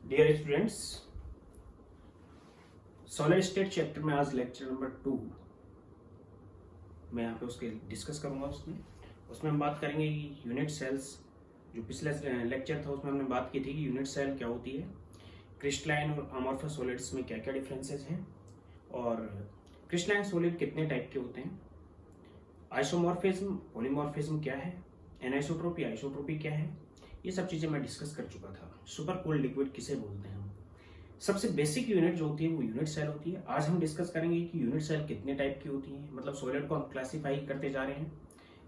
Dear students, solid state chapter में आज lecture number 2 मैं यहाँ पे उसके डिस्कस करूँगा। उसमें हम बात करेंगे कि यूनिट सेल्स। जो पिछले लेक्चर था उसमें हमने बात की थी कि यूनिट सेल क्या होती है, क्रिस्टलाइन और अमॉर्फस सॉलिड्स में क्या क्या डिफरेंसेस हैं, और क्रिस्टलाइन सॉलिड कितने टाइप के होते हैं, आइसोमॉर्फिज्म पॉलीमॉर्फिज्म क्या है, एनिसोट्रोपी आइसोट्रोपी क्या है, ये सब चीज़ें मैं डिस्कस कर चुका था। सुपर कूल्ड लिक्विड किसे बोलते हैं हम। सबसे बेसिक यूनिट जो होती है वो यूनिट सेल होती है। आज हम डिस्कस करेंगे कि यूनिट सेल कितने टाइप की होती है, मतलब सॉलिड को हम क्लासीफाई करते जा रहे हैं।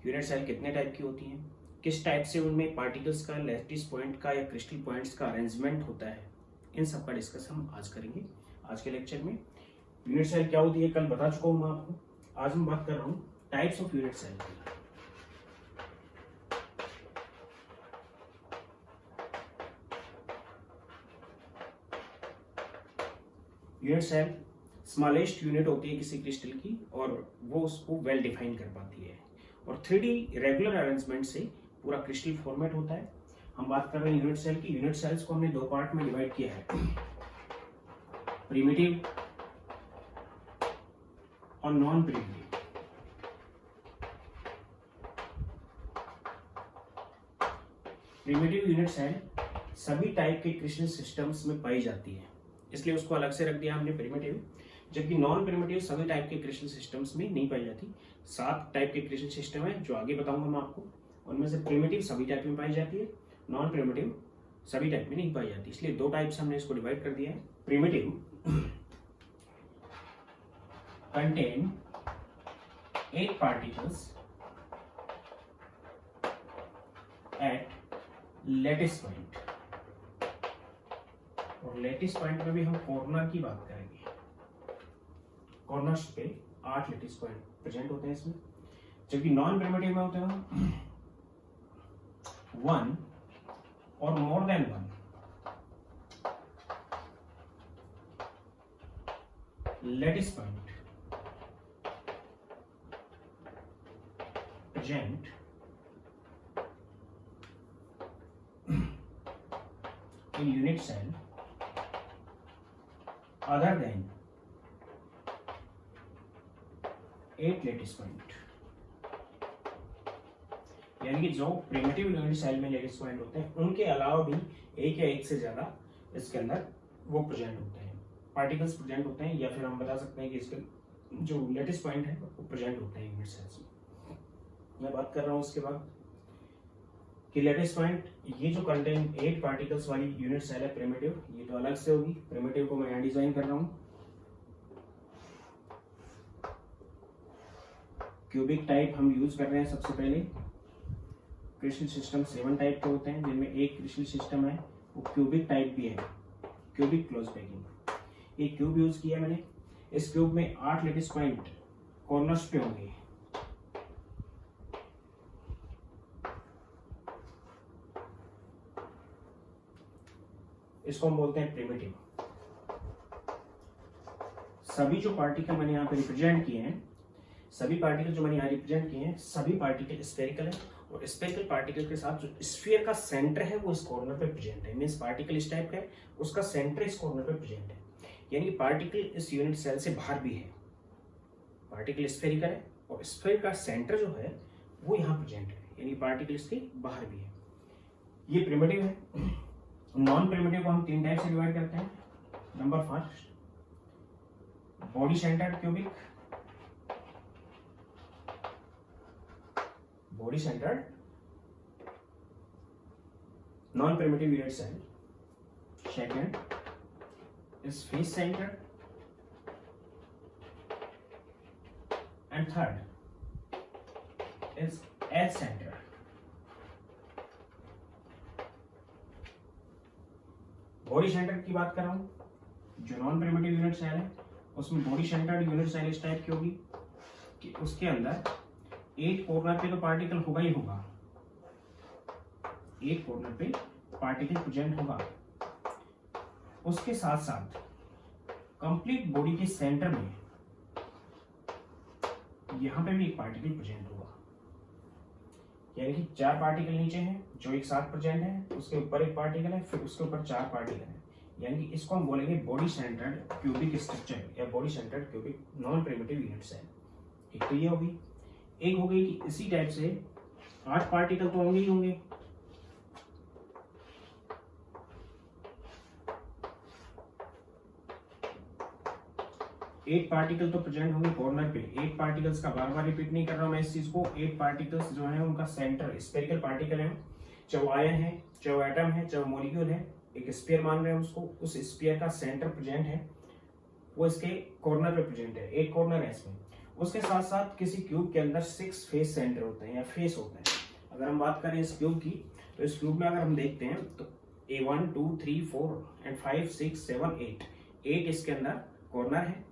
यूनिट सेल कितने टाइप की होती हैं, किस टाइप से उनमें पार्टिकल्स का, लैटिस पॉइंट का या क्रिस्टल पॉइंट्स का अरेंजमेंट होता है, इन सब का डिस्कस हम आज करेंगे आज के लेक्चर में। यूनिट सेल क्या होती है कल बता चुका हूँ मैं आपको। आज मैं बात कर रहा हूँ टाइप्स ऑफ यूनिट सेल की। यूनिट सेल स्मॉलेस्ट यूनिट होती है किसी क्रिस्टल की, और वो उसको वेल डिफाइन कर पाती है, और 3D रेगुलर अरेंजमेंट से पूरा क्रिस्टल फॉर्मेट होता है। हम बात कर रहे हैं यूनिट सेल की। यूनिट सेल्स को हमने 2 पार्ट में डिवाइड किया है, प्रिमिटिव और non primitive. Primitive unit cell सभी टाइप के क्रिस्टल सिस्टम्स में पाई जाती है, इसलिए उसको अलग से रख दिया हमने प्रिमिटिव। जबकि नॉन प्रिमिटिव सभी टाइप के क्रिस्टल सिस्टम्स में नहीं पाई जाती। 7 टाइप के क्रिस्टल सिस्टम है जो आगे बताऊंगा मैं आपको। उनमें से प्रिमिटिव सभी टाइप में पाई जाती है, नॉन प्रिमिटिव सभी टाइप में नहीं पाई जाती। इसलिए 2 टाइप से हमने इसको डिवाइड कर दिया है। Primitive contain 8 particles at lattice point, और लैटिस पॉइंट में भी हम कॉर्नर की बात करेंगे। कॉर्नर्स पे 8 लैटिस पॉइंट प्रेजेंट होते हैं इसमें। जबकि नॉन प्रिमिटिव में होते हैं 1 और more than 1 lattice point present in unit cell other than 8 lattice point। यानी कि जो प्रिमिटिव यूनिट सेल में लैटिस पॉइंट होते हैं उनके अलावा भी एक या एक से ज्यादा इसके अंदर वो प्रेजेंट होते हैं, पार्टिकल्स प्रेजेंट होते हैं, या फिर हम बता सकते हैं कि इसके जो लैटिस पॉइंट है वो प्रेजेंट होते हैं यूनिट सेल्स में। मैं बात कर रहा हूँ उसके बाद कि लैटिस पॉइंट ये जो कंटेन 8 पार्टिकल्स वाली यूनिट सेल है प्रिमिटिव, ये तो अलग से होगी। प्रिमिटिव को मैं यहाँ डिजाइन कर रहा हूँ। क्यूबिक टाइप हम यूज कर रहे हैं सबसे पहले। क्रिस्टल सिस्टम 7 टाइप के होते हैं, जिनमें एक क्रिस्टल सिस्टम है वो क्यूबिक टाइप भी है, क्यूबिक क्लोज पैकिंग। एक क्यूब यूज किया मैंने। इस क्यूब में 8 लैटिस पॉइंट कॉर्नर्स पे होंगे। इसको हम बोलते हैं प्रिमिटिव। सभी जो पार्टिकल मैंने यहाँ पे रिप्रेजेंट किए हैं, सभी पार्टिकल जो मैंने यहाँ रिप्रेजेंट किए हैं, सभी पार्टिकल स्फेरिकल है, और स्फेरिकल पार्टिकल के साथ जो स्फीयर का सेंटर है वो इस कॉर्नर पे प्रेजेंट है। मींस पार्टिकल इस टाइप का है, उसका सेंटर इस कॉर्नर पे प्रेजेंट है, यानी कि पार्टिकल इस यूनिट सेल से बाहर भी है। पार्टिकल स्फेरिकल है और स्फीयर का सेंटर जो है वो यहाँ प्रेजेंट है, यानी पार्टिकल इसके बाहर भी है। ये प्रिमिटिव है। नॉन प्रिमिटिव को हम 3 टाइप से डिवाइड करते हैं। Number first, body centred cubic, body centred non primitive unit cell. Second is face centred, and third is edge centred. Body centred की बात कर रहा हूं। जो नॉन प्रिमिटिव यूनिट सेल है उसमें बॉडी सेंटर्ड यूनिट सेल इस टाइप की होगी कि उसके अंदर 8 कॉर्नर पे तो पार्टिकल होगा ही होगा, 8 कॉर्नर पे पार्टिकल प्रेजेंट होगा। उसके साथ साथ कंप्लीट बॉडी के सेंटर में यहां पे भी एक पार्टिकल प्रेजेंट होगा। यानी कि 4 पार्टिकल नीचे हैं जो एक साथ प्रेजेंट है, उसके ऊपर एक पार्टिकल है, फिर उसके ऊपर 4 पार्टिकल है। यानी कि इसको हम बोलेंगे बॉडी सेंटर्ड क्यूबिक स्ट्रक्चर या body centred cubic non primitive unit cell. एक तो ये होगी, एक हो गई कि इसी टाइप से 8 पार्टिकल तो होंगे ही होंगे। एट पार्टिकल तो प्रेजेंट होंगे कॉर्नर पे। 8 पार्टिकल्स का बार बार रिपीट नहीं कर रहा हूं मैं इस चीज को। 8 पार्टिकल्स जो है उनका सेंटर स्फेरिकल पार्टिकल है, चाहे वो आयन है, चाहे वो एटम है, चाहे वो मॉलिक्यूल है, एक स्फीयर मान रहे हैं उसको, उस स्फीयर का सेंटर प्रेजेंट है, वो इसके कॉर्नर पे प्रेजेंट है। 8 कॉर्नर है इसमें। उसके साथ साथ किसी क्यूब के अंदर 6 फेस सेंटर होते हैं या फेस होते हैं। अगर हम बात करें इस क्यूब की, तो इस क्यूब में अगर हम देखते हैं तो A1 2 3 4 एंड 5 6 7 8 इसके अंदर कॉर्नर है।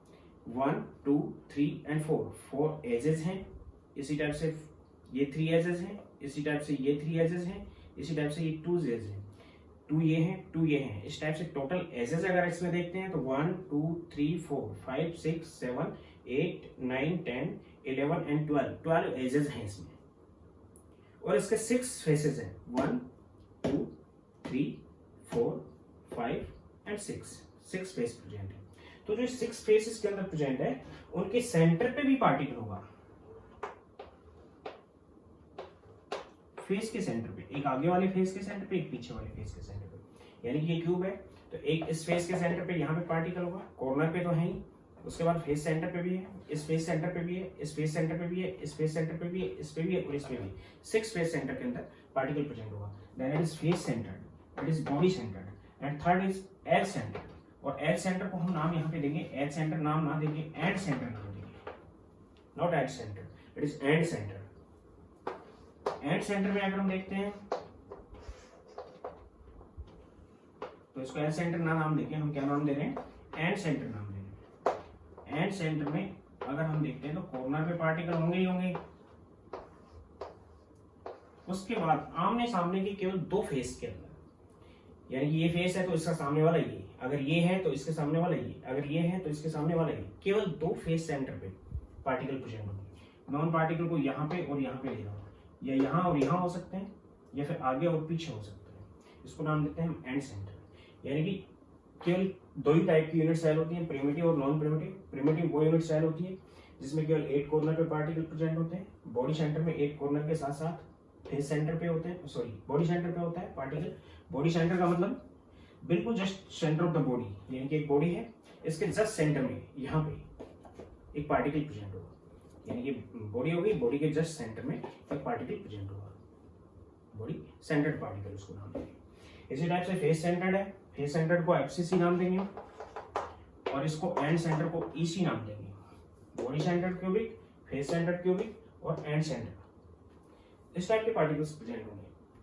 1 2 3 एंड 4 एजेस हैं। इसी टाइप से ये 3 एजेस हैं, इसी टाइप से ये 3 एजेस हैं, इसी टाइप से ये 2 एजेस हैं, 2 ये हैं, 2 ये हैं। इस टाइप से टोटल एजेस अगर इसमें देखते हैं तो 1 2 3 4 5 6 7 8 9 10 11 एंड 12 एजेस हैं इसमें। और इसके 6 फेसेस हैं, 1 2 3 4 5 एंड 6 फेस प्रेजेंट है। तो जो 6 फेसेस के अंदर प्रेजेंट है उनके सेंटर पे भी पार्टिकल होगा। फेस के सेंटर पे, एक आगे वाले फेस के सेंटर पे, एक पीछे वाले फेस के सेंटर पे। यानी कि ये क्यूब है तो एक इस फेस के सेंटर पे यहाँ पे पार्टिकल होगा, कॉर्नर पे तो है ही, उसके बाद फेस सेंटर पे भी है, इस फेस सेंटर पे भी है, इस फेस सेंटर पे भी है, इस फेस सेंटर पे भी है, इस पे भी है और इस पे भी। 6 फेस सेंटर के अंदर पार्टिकल प्रेजेंट होगा। Then it is face centred, it is body centred and third is edge centred. और एज सेंटर को हम नाम यहाँ पे देंगे, एज सेंटर नाम ना देंगे, एंड सेंटर नाम देंगे, not edge centre, it is end centre. End centre में अगर हम देखते हैं तो इसको एंड सेंटर ना नाम देंगे, हम क्या नाम दे रहे हैं, एंड सेंटर नाम दे रहे हैं। एंड सेंटर में अगर हम देखते हैं तो कॉर्नर पे पार्टिकल होंगे ही होंगे। उसके बाद आमने सामने की केवल 2 फेस के अंदर, यानी कि ये फेस है तो इसका सामने वाला ये, अगर ये है तो इसके सामने वाला ये, अगर ये है तो इसके सामने वाला ये, केवल 2 फेस सेंटर पे पार्टिकल प्रेजेंट होंगे। मैं उन पार्टिकल को यहाँ पे और यहाँ पे ले रहा हूँ, या यहाँ और यहाँ हो सकते हैं या फिर आगे और पीछे हो सकते हैं। इसको नाम देते हैं हम एंड सेंटर। यानी कि केवल 2 ही टाइप की यूनिट सेल होती है, प्रिमिटिव और नॉन प्रिमिटिव। प्रिमिटिव वो यूनिट सेल होती है जिसमें केवल 8 कॉर्नर पे पार्टिकल प्रेजेंट होते हैं। बॉडी सेंटर में 8 कॉर्नर के साथ साथ फेस सेंटर पे होते हैं, सॉरी बॉडी सेंटर पे होता है पार्टिकल। बॉडी सेंटर का मतलब बिल्कुल just centre of the body, यानी कि एक बॉडी है, इसके जस्ट सेंटर में यहाँ पे एक पार्टिकल प्रेजेंट होगा। यानी कि बॉडी होगी, बॉडी के जस्ट सेंटर में एक पार्टिकल प्रेजेंट होगा, बॉडी सेंटर्ड पार्टिकल उसको नाम देंगे। इसी टाइप से फेस सेंटर्ड है, फेस सेंटर्ड को एफसीसी नाम देंगे और इसको एंड सेंटर को ईसी नाम देंगे। Body centred cubic, face centred cubic और एंड सेंटर, इस टाइप के पार्टिकल्स प्रेजेंट होंगे।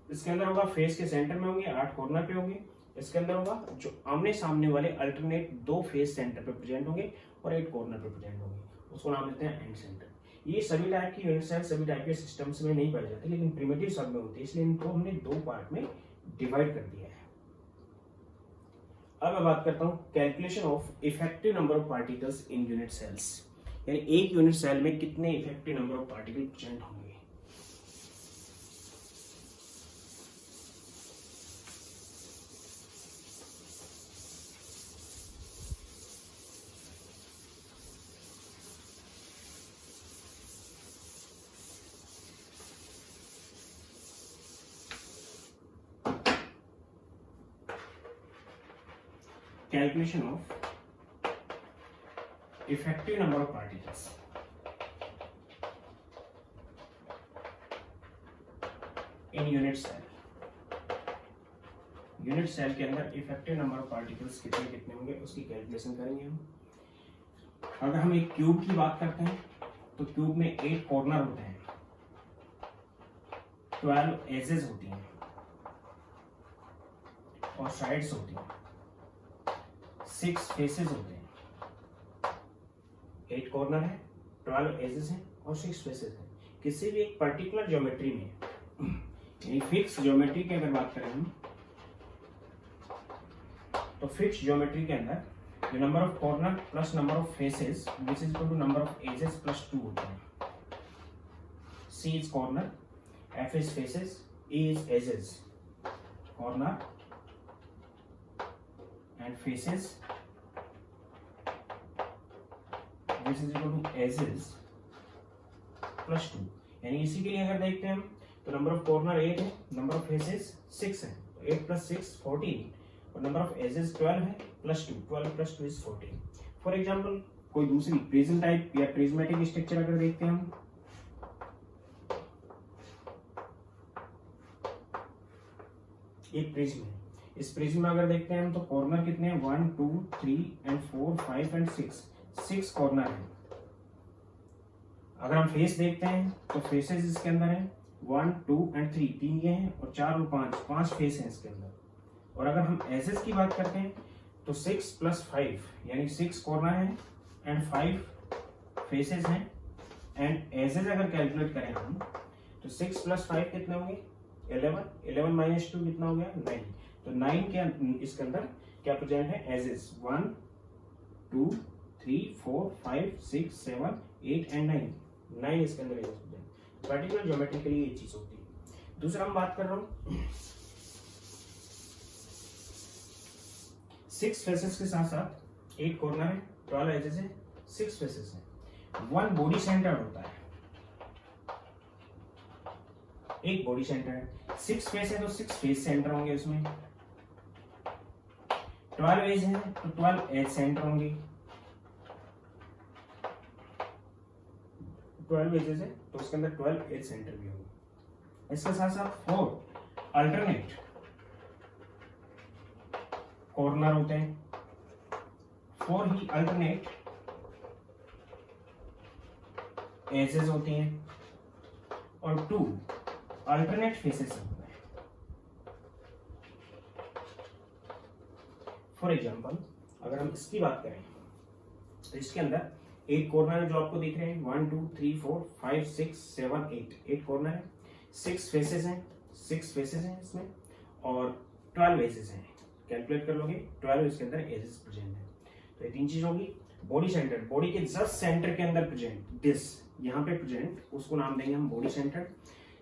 इसके अंदर होगा फेस के सेंटर में होंगे, 8 कॉर्नर पे होंगे। इसके अंदर होगा जो आमने सामने वाले अल्टरनेट 2 फेस सेंटर पे प्रेजेंट होंगे और 8 कॉर्नर पे प्रेजेंट होंगे, उसको नाम देते हैं एंड सेंटर। ये सभी टाइप की यूनिट सेल सभी टाइप के सिस्टम्स में नहीं पाई जाती, लेकिन प्रिमिटिव सब में होती है, इसलिए इनको हमने 2 पार्ट में डिवाइड कर दिया है। अब मैं बात करता हूँ calculation of effective number of particles in unit cells, यानी एक यूनिट सेल में कितने effective number of particle present होंगे। Calculation of effective number of particles in unit cell। Unit cell के अंदर इफेक्टिव नंबर ऑफ पार्टिकल्स कितने कितने होंगे उसकी कैलकुलेशन करेंगे हम। अगर हम एक क्यूब की बात करते हैं तो क्यूब में 8 कॉर्नर होते हैं, 12 एजेस होती हैं और साइड्स होती हैं, 6 फेसेस होते हैं, 8 कॉर्नर है, 12 एजेस हैं और 6 फेसेस हैं। किसी भी एक पर्टिकुलर ज्योमेट्री में, यानी फिक्स ज्योमेट्री की अगर बात करें हम, तो फिक्स ज्योमेट्री के अंदर जो number of corner plus number of faces which is equal to number of edges plus 2 होता है। C is corner, F is faces, E is edges, corner and faces this is equal to edges plus 2। यानी इसी के लिए अगर देखते हैं हम तो नंबर ऑफ कॉर्नर 8 है, नंबर ऑफ फेसेस 6 है, 8 प्लस 6 14 और नंबर ऑफ एजेस 12 है plus 2, 12 plus 2 is 14। For example कोई दूसरी प्रिज्म टाइप या प्रिज्मेटिक स्ट्रक्चर अगर देखते हैं हम, एक प्रिज्म है, इस प्रिज्म में अगर देखते हैं हम तो कॉर्नर कितने हैं 1 2 3 एंड 4 5 एंड 6 कॉर्नर है। अगर हम फेस देखते हैं तो फेसेस इसके अंदर है 1 2 एंड 3, 3 ये हैं और 4 और 5 फेस हैं इसके अंदर। और अगर हम एजेस की बात करते हैं तो 6 प्लस 5 यानी 6 कॉर्नर है एंड 5 फेसेस हैं। एंड एजेस अगर कैलकुलेट करें हम तो 6 प्लस 5 कितने होंगे 11, 11 माइनस 2 कितना हो गया 9। तो 9 के इसके अंदर क्या प्रेजेंट है एजेस 1 2 3 4 5 6 7 8 एंड 9 इसके अंदर एजेस प्रेजेंट। पर्टिकुलर ज्योमेट्रिकली ये चीज होती है। दूसरा हम बात कर रहा हूं 6 फेसेस के साथ साथ 8 कॉर्नर है, 12 एजेस है, 6 फेसेस है, 1 बॉडी सेंटर होता है, एक बॉडी सेंटर है। 6 फेस है तो 6 फेस सेंटर होंगे उसमें, 12 एज है तो 12 एज सेंटर होंगे, 12 एजेस है तो उसके अंदर 12 एज सेंटर भी होंगे। इसके साथ साथ 4 अल्टरनेट कॉर्नर होते हैं, 4 ही अल्टरनेट एजेस होती हैं और 2 अल्टरनेट फेसेस होते हैं। फॉर एग्जाम्पल अगर हम इसकी बात करें तो इसके अंदर 8 कॉर्नर है जो आपको दिख रहे हैं 1 2 3 4 5 6 7 8 कॉर्नर है, 6 फेसेस हैं, 6 फेसेस हैं इसमें और 12 एजेस हैं। कैलकुलेट कर लोगे 12 इसके अंदर एजेस प्रेजेंट है। तो ये 3 चीज होगी। बॉडी सेंटर, बॉडी के जस्ट सेंटर के अंदर प्रेजेंट, दिस यहाँ पे प्रेजेंट, उसको नाम देंगे हम बॉडी सेंटर,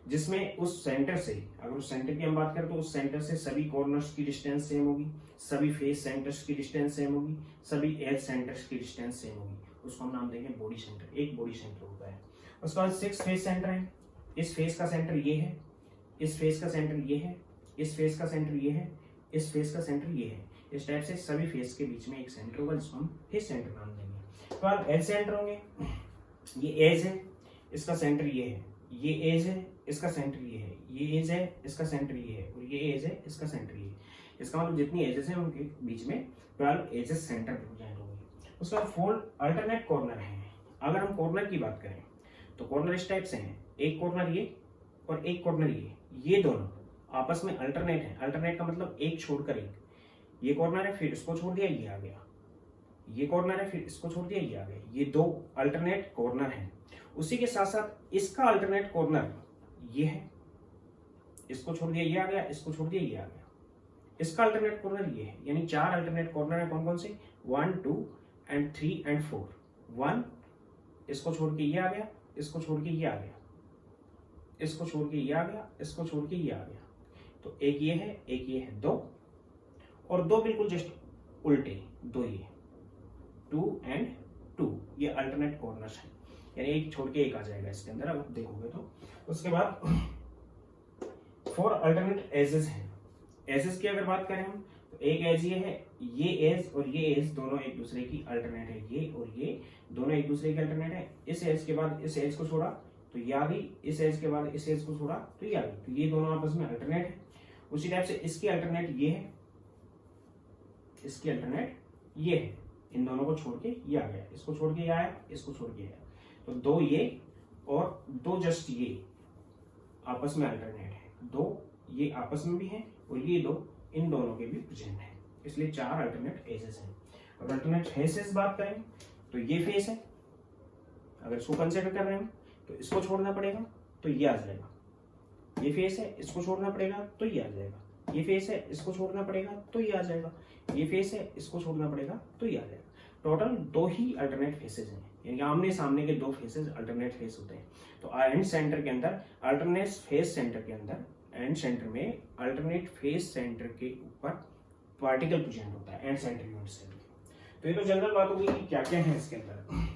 जिसमें उस सेंटर से अगर उस सेंटर की हम बात करें तो उस सेंटर से सभी कॉर्नर्स की डिस्टेंस सेम होगी, सभी फेस सेंटर्स की डिस्टेंस सेम होगी, सभी एज सेंटर्स की डिस्टेंस सेम होगी, उसको हम नाम देंगे बॉडी सेंटर। एक बॉडी सेंटर होता है। उसके बाद 6 फेस सेंटर है, इस फेस का सेंटर ये है, इस फेस का सेंटर ये है, इस फेस का सेंटर ये है, इस फेस का सेंटर ये है। इस टाइप से सभी फेस के बीच में एक सेंटर होगा जिसको हम फेस सेंटर नाम देंगे। तो अब एज सेंटर होंगे, ये एज है, इसका सेंटर ये है, ये एज है, इसका सेंटर ये है, ये एज है, इसका सेंटर ये है और ये एज है, इसका सेंटर ये है। इसका मतलब जितनी एजेस हैं उनके बीच में 12 एजेस सेंटर प्रेजेंट होंगे। उसके बाद 4 अल्टरनेट कॉर्नर हैं। अगर हम कॉर्नर की बात करें तो कॉर्नर इस टाइप से हैं, एक कॉर्नर ये और एक कॉर्नर ये दोनों आपस में अल्टरनेट है। अल्टरनेट का मतलब एक छोड़कर एक, ये कॉर्नर है फिर इसको छोड़ दिया ये आ गया, ये कॉर्नर है फिर इसको छोड़ दिया ये आ गया, ये 2 अल्टरनेट कॉर्नर हैं। उसी के साथ साथ इसका अल्टरनेट कॉर्नर ये है, इसको छोड़ दिया ये आ गया, इसको छोड़ दिया ये आ गया, इसका अल्टरनेट कॉर्नर ये है। यानी 4 अल्टरनेट कॉर्नर है। कौन कौन से 1 2 एंड 3 एंड 4। 1 इसको छोड़ के ये आ गया, इसको छोड़ के ये आ गया, इसको छोड़ के ये आ गया, इसको छोड़ के ये आ गया। तो एक ये है, एक ये है, 2 और 2 बिल्कुल जस्ट उल्टे, 2 ये 2 एंड 2 ये अल्टरनेट कॉर्नर्स हैं। यानी एक छोड़ के एक आ जाएगा इसके अंदर अगर देखोगे तो। उसके बाद 4 अल्टरनेट एजेस हैं। एजेस की अगर बात करें हम तो एक एज ये है, ये एज और ये एज दोनों एक दूसरे की अल्टरनेट है, ये और ये दोनों एक दूसरे की अल्टरनेट है। इस एज के बाद इस एज को छोड़ा तो ये आ गई, इस एज के बाद इस एज को छोड़ा तो ये आ गई, तो ये दोनों आपस में अल्टरनेट है। उसी टाइप से इसकी अल्टरनेट ये है, इसकी अल्टरनेट ये है, इन दोनों को छोड़ के ये आ गया, इसको छोड़ के ये आया, इसको छोड़ के आया, तो 2 ये और 2 जस्ट ये आपस में अल्टरनेट है, 2 ये आपस में भी है और ये 2 इन दोनों के भी प्रेजेंट है। इसलिए 4 अल्टरनेट एजेस हैं। अगर अल्टरनेट फेसेस बात करें तो ये फेस है, अगर इसको कंसिडर कर रहे हैं तो इसको छोड़ना पड़ेगा तो ये आ जाएगा, ये फेस है, इसको छोड़ना पड़ेगा तो ये आ जाएगा, ये फेस है, इसको छोड़ना पड़ेगा तो ये आ जाएगा, ये फेस है, इसको छोड़ना पड़ेगा तो ये आ जाएगा। टोटल 2 ही अल्टरनेट फेसेस हैं, यानी आमने सामने के 2 फेसेस अल्टरनेट फेस होते हैं। तो एंड सेंटर के अंदर अल्टरनेट फेस सेंटर के अंदर एंड सेंटर में अल्टरनेट फेस सेंटर के ऊपर पार्टिकल प्रेजेंट होता है एंड सेंटर यूनिट सेल। तो ये तो जनरल बात होगी कि क्या क्या है इसके अंदर।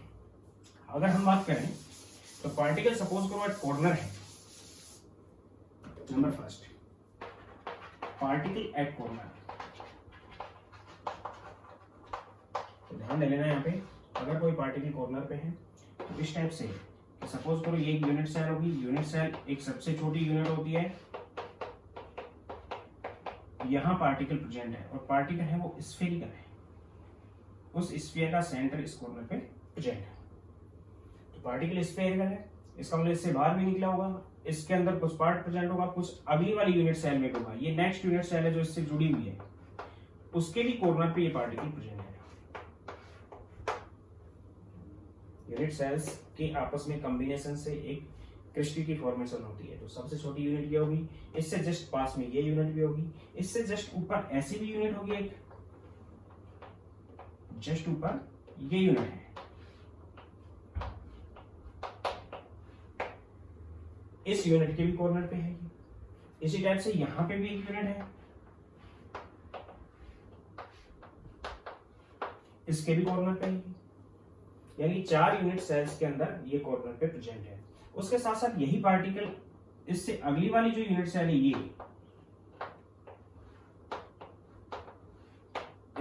अगर हम बात करें तो पार्टिकल सपोज करो एट कॉर्नर है, number first particle at corner. तो ध्यान दे लेना यहाँ पे, अगर कोई पार्टिकल कॉर्नर पे है तो इस टाइप से सपोज करो ये एक यूनिट सेल होगी। यूनिट सेल एक सबसे छोटी यूनिट होती है, यहाँ पार्टिकल प्रेजेंट है और पार्टिकल है वो स्फेरिकल है, उस स्फीयर का सेंटर इस कॉर्नर पे प्रेजेंट है। तो पार्टिकल स्फेरिकल है, इसका मतलब इससे बाहर भी निकला होगा, इसके अंदर कुछ पार्ट प्रेजेंट होगा, कुछ अगली वाली यूनिट सेल में होगा। ये नेक्स्ट यूनिट सेल है जो इससे जुड़ी हुई है, उसके भी कॉर्नर पे ये पार्टिकल प्रेजेंट है। यूनिट सेल्स के आपस में कॉम्बिनेशन से एक क्रिस्टल की फॉर्मेशन होती है। तो सबसे छोटी यूनिट ये होगी, इससे जस्ट पास में ये यूनिट भी होगी, इससे जस्ट ऊपर ऐसी भी यूनिट होगी एक, जस्ट ऊपर ये यूनिट है। इस यूनिट के भी कॉर्नर पे है। इसी टाइप से यहां पे भी एक यूनिट है, इसके भी कॉर्नर पे है। यानी 4 यूनिट सेल्स के अंदर ये कॉर्नर पे प्रेजेंट है। उसके साथ साथ यही पार्टिकल इससे अगली वाली जो यूनिट सेल है ये,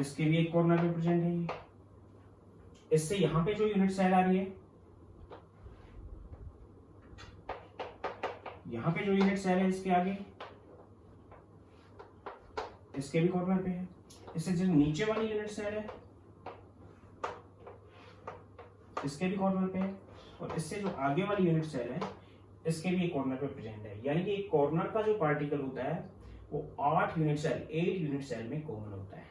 इसके भी एक कॉर्नर पे प्रेजेंट है। ये इससे यहां पे जो यूनिट सेल आ रही है, यहां पे जो यूनिट सेल है इसके आगे, इसके भी कॉर्नर पे है। इससे जो नीचे वाली यूनिट सेल है इसके भी कॉर्नर पे है, और इससे जो आगे वाली यूनिट सेल है इसके भी एक कॉर्नर पे प्रेजेंट है। यानी कि एक कॉर्नर का जो पार्टिकल होता है वो 8 यूनिट सेल में कॉमन होता है।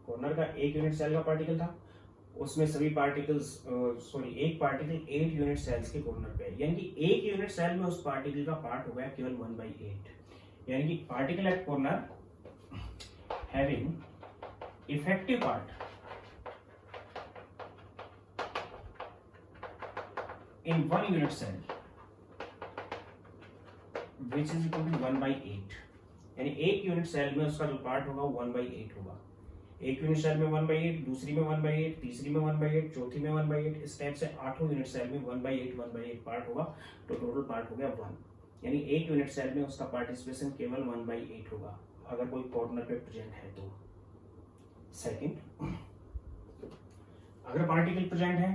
कॉर्नर का एक यूनिट सेल का पार्टिकल था, उसमें सभी पार्टिकल्स एक पार्टिकल 8 यूनिट सेल्स के कॉर्नर पे है। यानी कि एक यूनिट सेल में उस पार्टिकल का पार्ट हो गया केवल 1/8। यानी कि particle at corner having effective part in one unit cell which is equal to 1/8। यानी एक यूनिट सेल में उसका जो पार्ट होगा वो 1/8 होगा। एक यूनिट सेल में 1/8, दूसरी में 1/8, तीसरी में 1/8, चौथी में 1/8, इस टाइप से 8 यूनिट सेल में 1/8 पार्ट होगा, तो टोटल पार्ट हो गया 1। यानी एक यूनिट सेल में उसका पार्टिसिपेशन केवल 1/8 होगा अगर कोई कॉर्नर पे प्रेजेंट है तो। सेकंड, अगर पार्टिकल प्रेजेंट है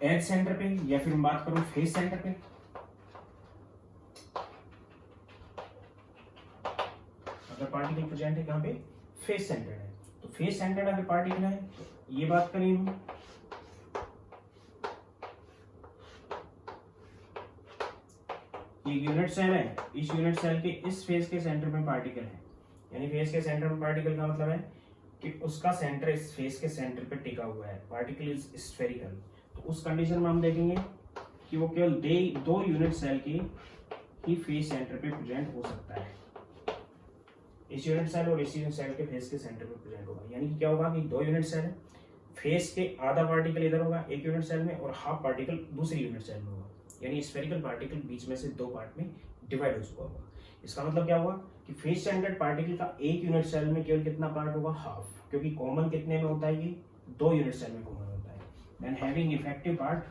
एज सेंटर पे, या फिर हम बात करूं फेस सेंटर पे, अगर पार्टिकल प्रेजेंट है कहां पे, फेस सेंटर है, तो फेस सेंटर अगर पार्टिकल है तो ये बात करें हम, ये यूनिट सेल है, इस यूनिट सेल के इस फेस के सेंटर में पार्टिकल है। यानी फेस के सेंटर में पार्टिकल का मतलब है कि उसका सेंटर इस फेस के सेंटर पे टिका हुआ है, पार्टिकल इज स्फेरिकल। तो उस कंडीशन में हम देखेंगे कि वो केवल 2 यूनिट सेल के ही फेस सेंटर पे प्रेजेंट हो सकता है। इस यूनिट सेल और इस यूनिट सेल के फेस के सेंटर पे प्रेजेंट होगा। यानी कि क्या होगा कि 2 यूनिट सेल है, फेस के आधा पार्टिकल इधर होगा एक यूनिट सेल में और हाफ पार्टिकल दूसरी यूनिट सेल में होगा। यानी स्फेरिकल पार्टिकल बीच में से 2 पार्ट में डिवाइड हो चुका होगा। इसका मतलब क्या हुआ कि फेस सेंटर्ड पार्टिकल का एक यूनिट सेल में केवल कितना पार्ट होगा, हाफ, क्योंकि कॉमन कितने में होता है, ये 2 यूनिट सेल में कॉमन होता है। Then having effective part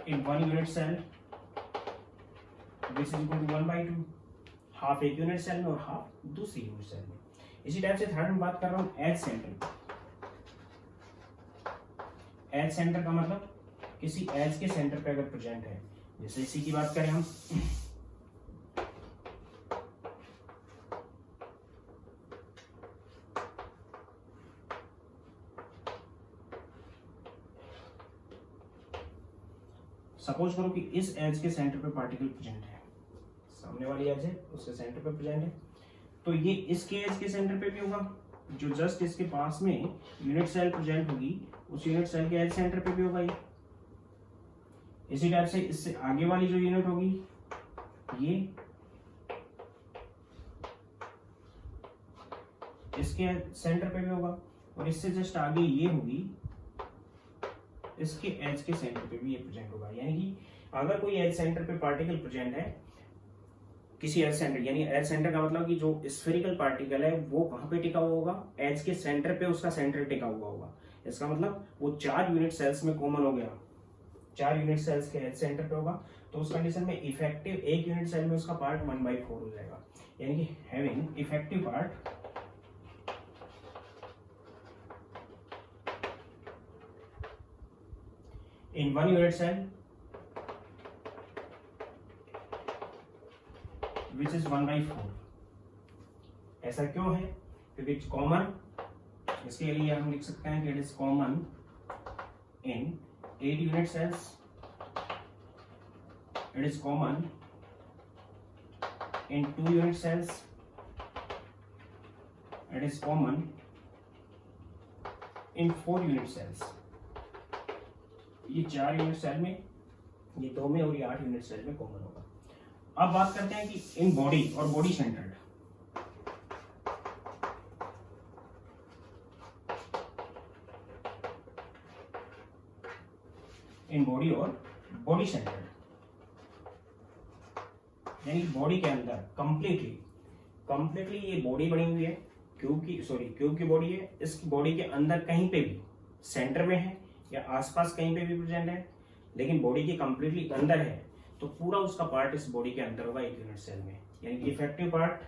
in 1 unit cell which is equal to 1/2, half एक यूनिट सेल में और हाफ दूसरी यूनिट सेल में। इसी टाइप से थर्ड में बात कर रहा हूं एज सेंटर। एज सेंटर का मतलब किसी एज के सेंटर पे अगर प्रेजेंट है, जैसे इसी की बात करें हम, सपोज करो कि इस एज के सेंटर पे पार्टिकल प्रेजेंट है, सामने वाली एज है उसके सेंटर पे प्रेजेंट है, तो ये इसके एज के सेंटर पे भी होगा, जो जस्ट इसके पास में यूनिट सेल प्रेजेंट होगी उस यूनिट सेल के एज सेंटर पे भी होगा ये। इसी टाइप से इससे आगे वाली जो यूनिट होगी ये इसके सेंटर पे भी होगा, और इससे जस्ट आगे ये होगी इसके एज के सेंटर पे भी ये प्रेजेंट होगा। यानी कि अगर कोई एज सेंटर पे पार्टिकल प्रेजेंट है किसी एज सेंटर, यानी एज सेंटर का मतलब कि जो स्फेरिकल पार्टिकल है वो कहाँ पे टिका हुआ होगा, एज के सेंटर पे उसका सेंटर टिका हुआ होगा। इसका मतलब वो 4 यूनिट सेल्स में कॉमन हो गया, 4 यूनिट सेल्स के एज सेंटर पे होगा, तो उस कंडीशन में इफेक्टिव 1 यूनिट सेल में उसका पार्ट 1/4 हो जाएगा। यानी कि having effective part in 1 unit cell which is 1/4। ऐसा क्यों है? क्योंकि कॉमन, इसके लिए हम लिख सकते हैं कि it is common in 8 unit cells, it is common in 2 unit cells, it is common in 4 unit cells. ये 4 यूनिट सेल में, ये 2 में और ये 8 यूनिट सेल में कॉमन होगा। अब बात करते हैं कि इन बॉडी और बॉडी सेंटर्ड, इन बॉडी और बॉडी सेंटर्ड, यानी बॉडी के अंदर कंप्लीटली ये बॉडी बनी हुई है, क्यूब की बॉडी है। इस बॉडी के अंदर कहीं पे भी सेंटर में है या आसपास कहीं पे भी प्रेजेंट है, लेकिन बॉडी के कंप्लीटली अंदर है, तो पूरा उसका पार्ट इस बॉडी के अंदर होगा 1 यूनिट सेल में। यानी कि effective part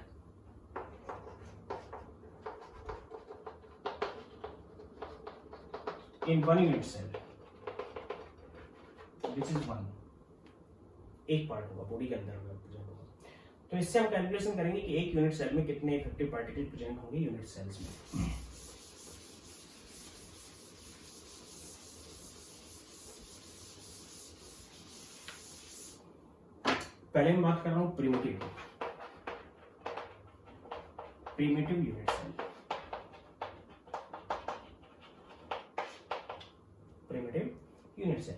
in 1 unit cell which is 1, एक पार्ट होगा बॉडी के अंदर प्रेजेंट होगा। तो इससे हम कैलकुलेशन करेंगे कि 1 यूनिट सेल में कितने इफेक्टिव पार्टिकल प्रेजेंट होंगे यूनिट सेल्स में। पहले मैं बात कर रहा हूं primitive unit cell.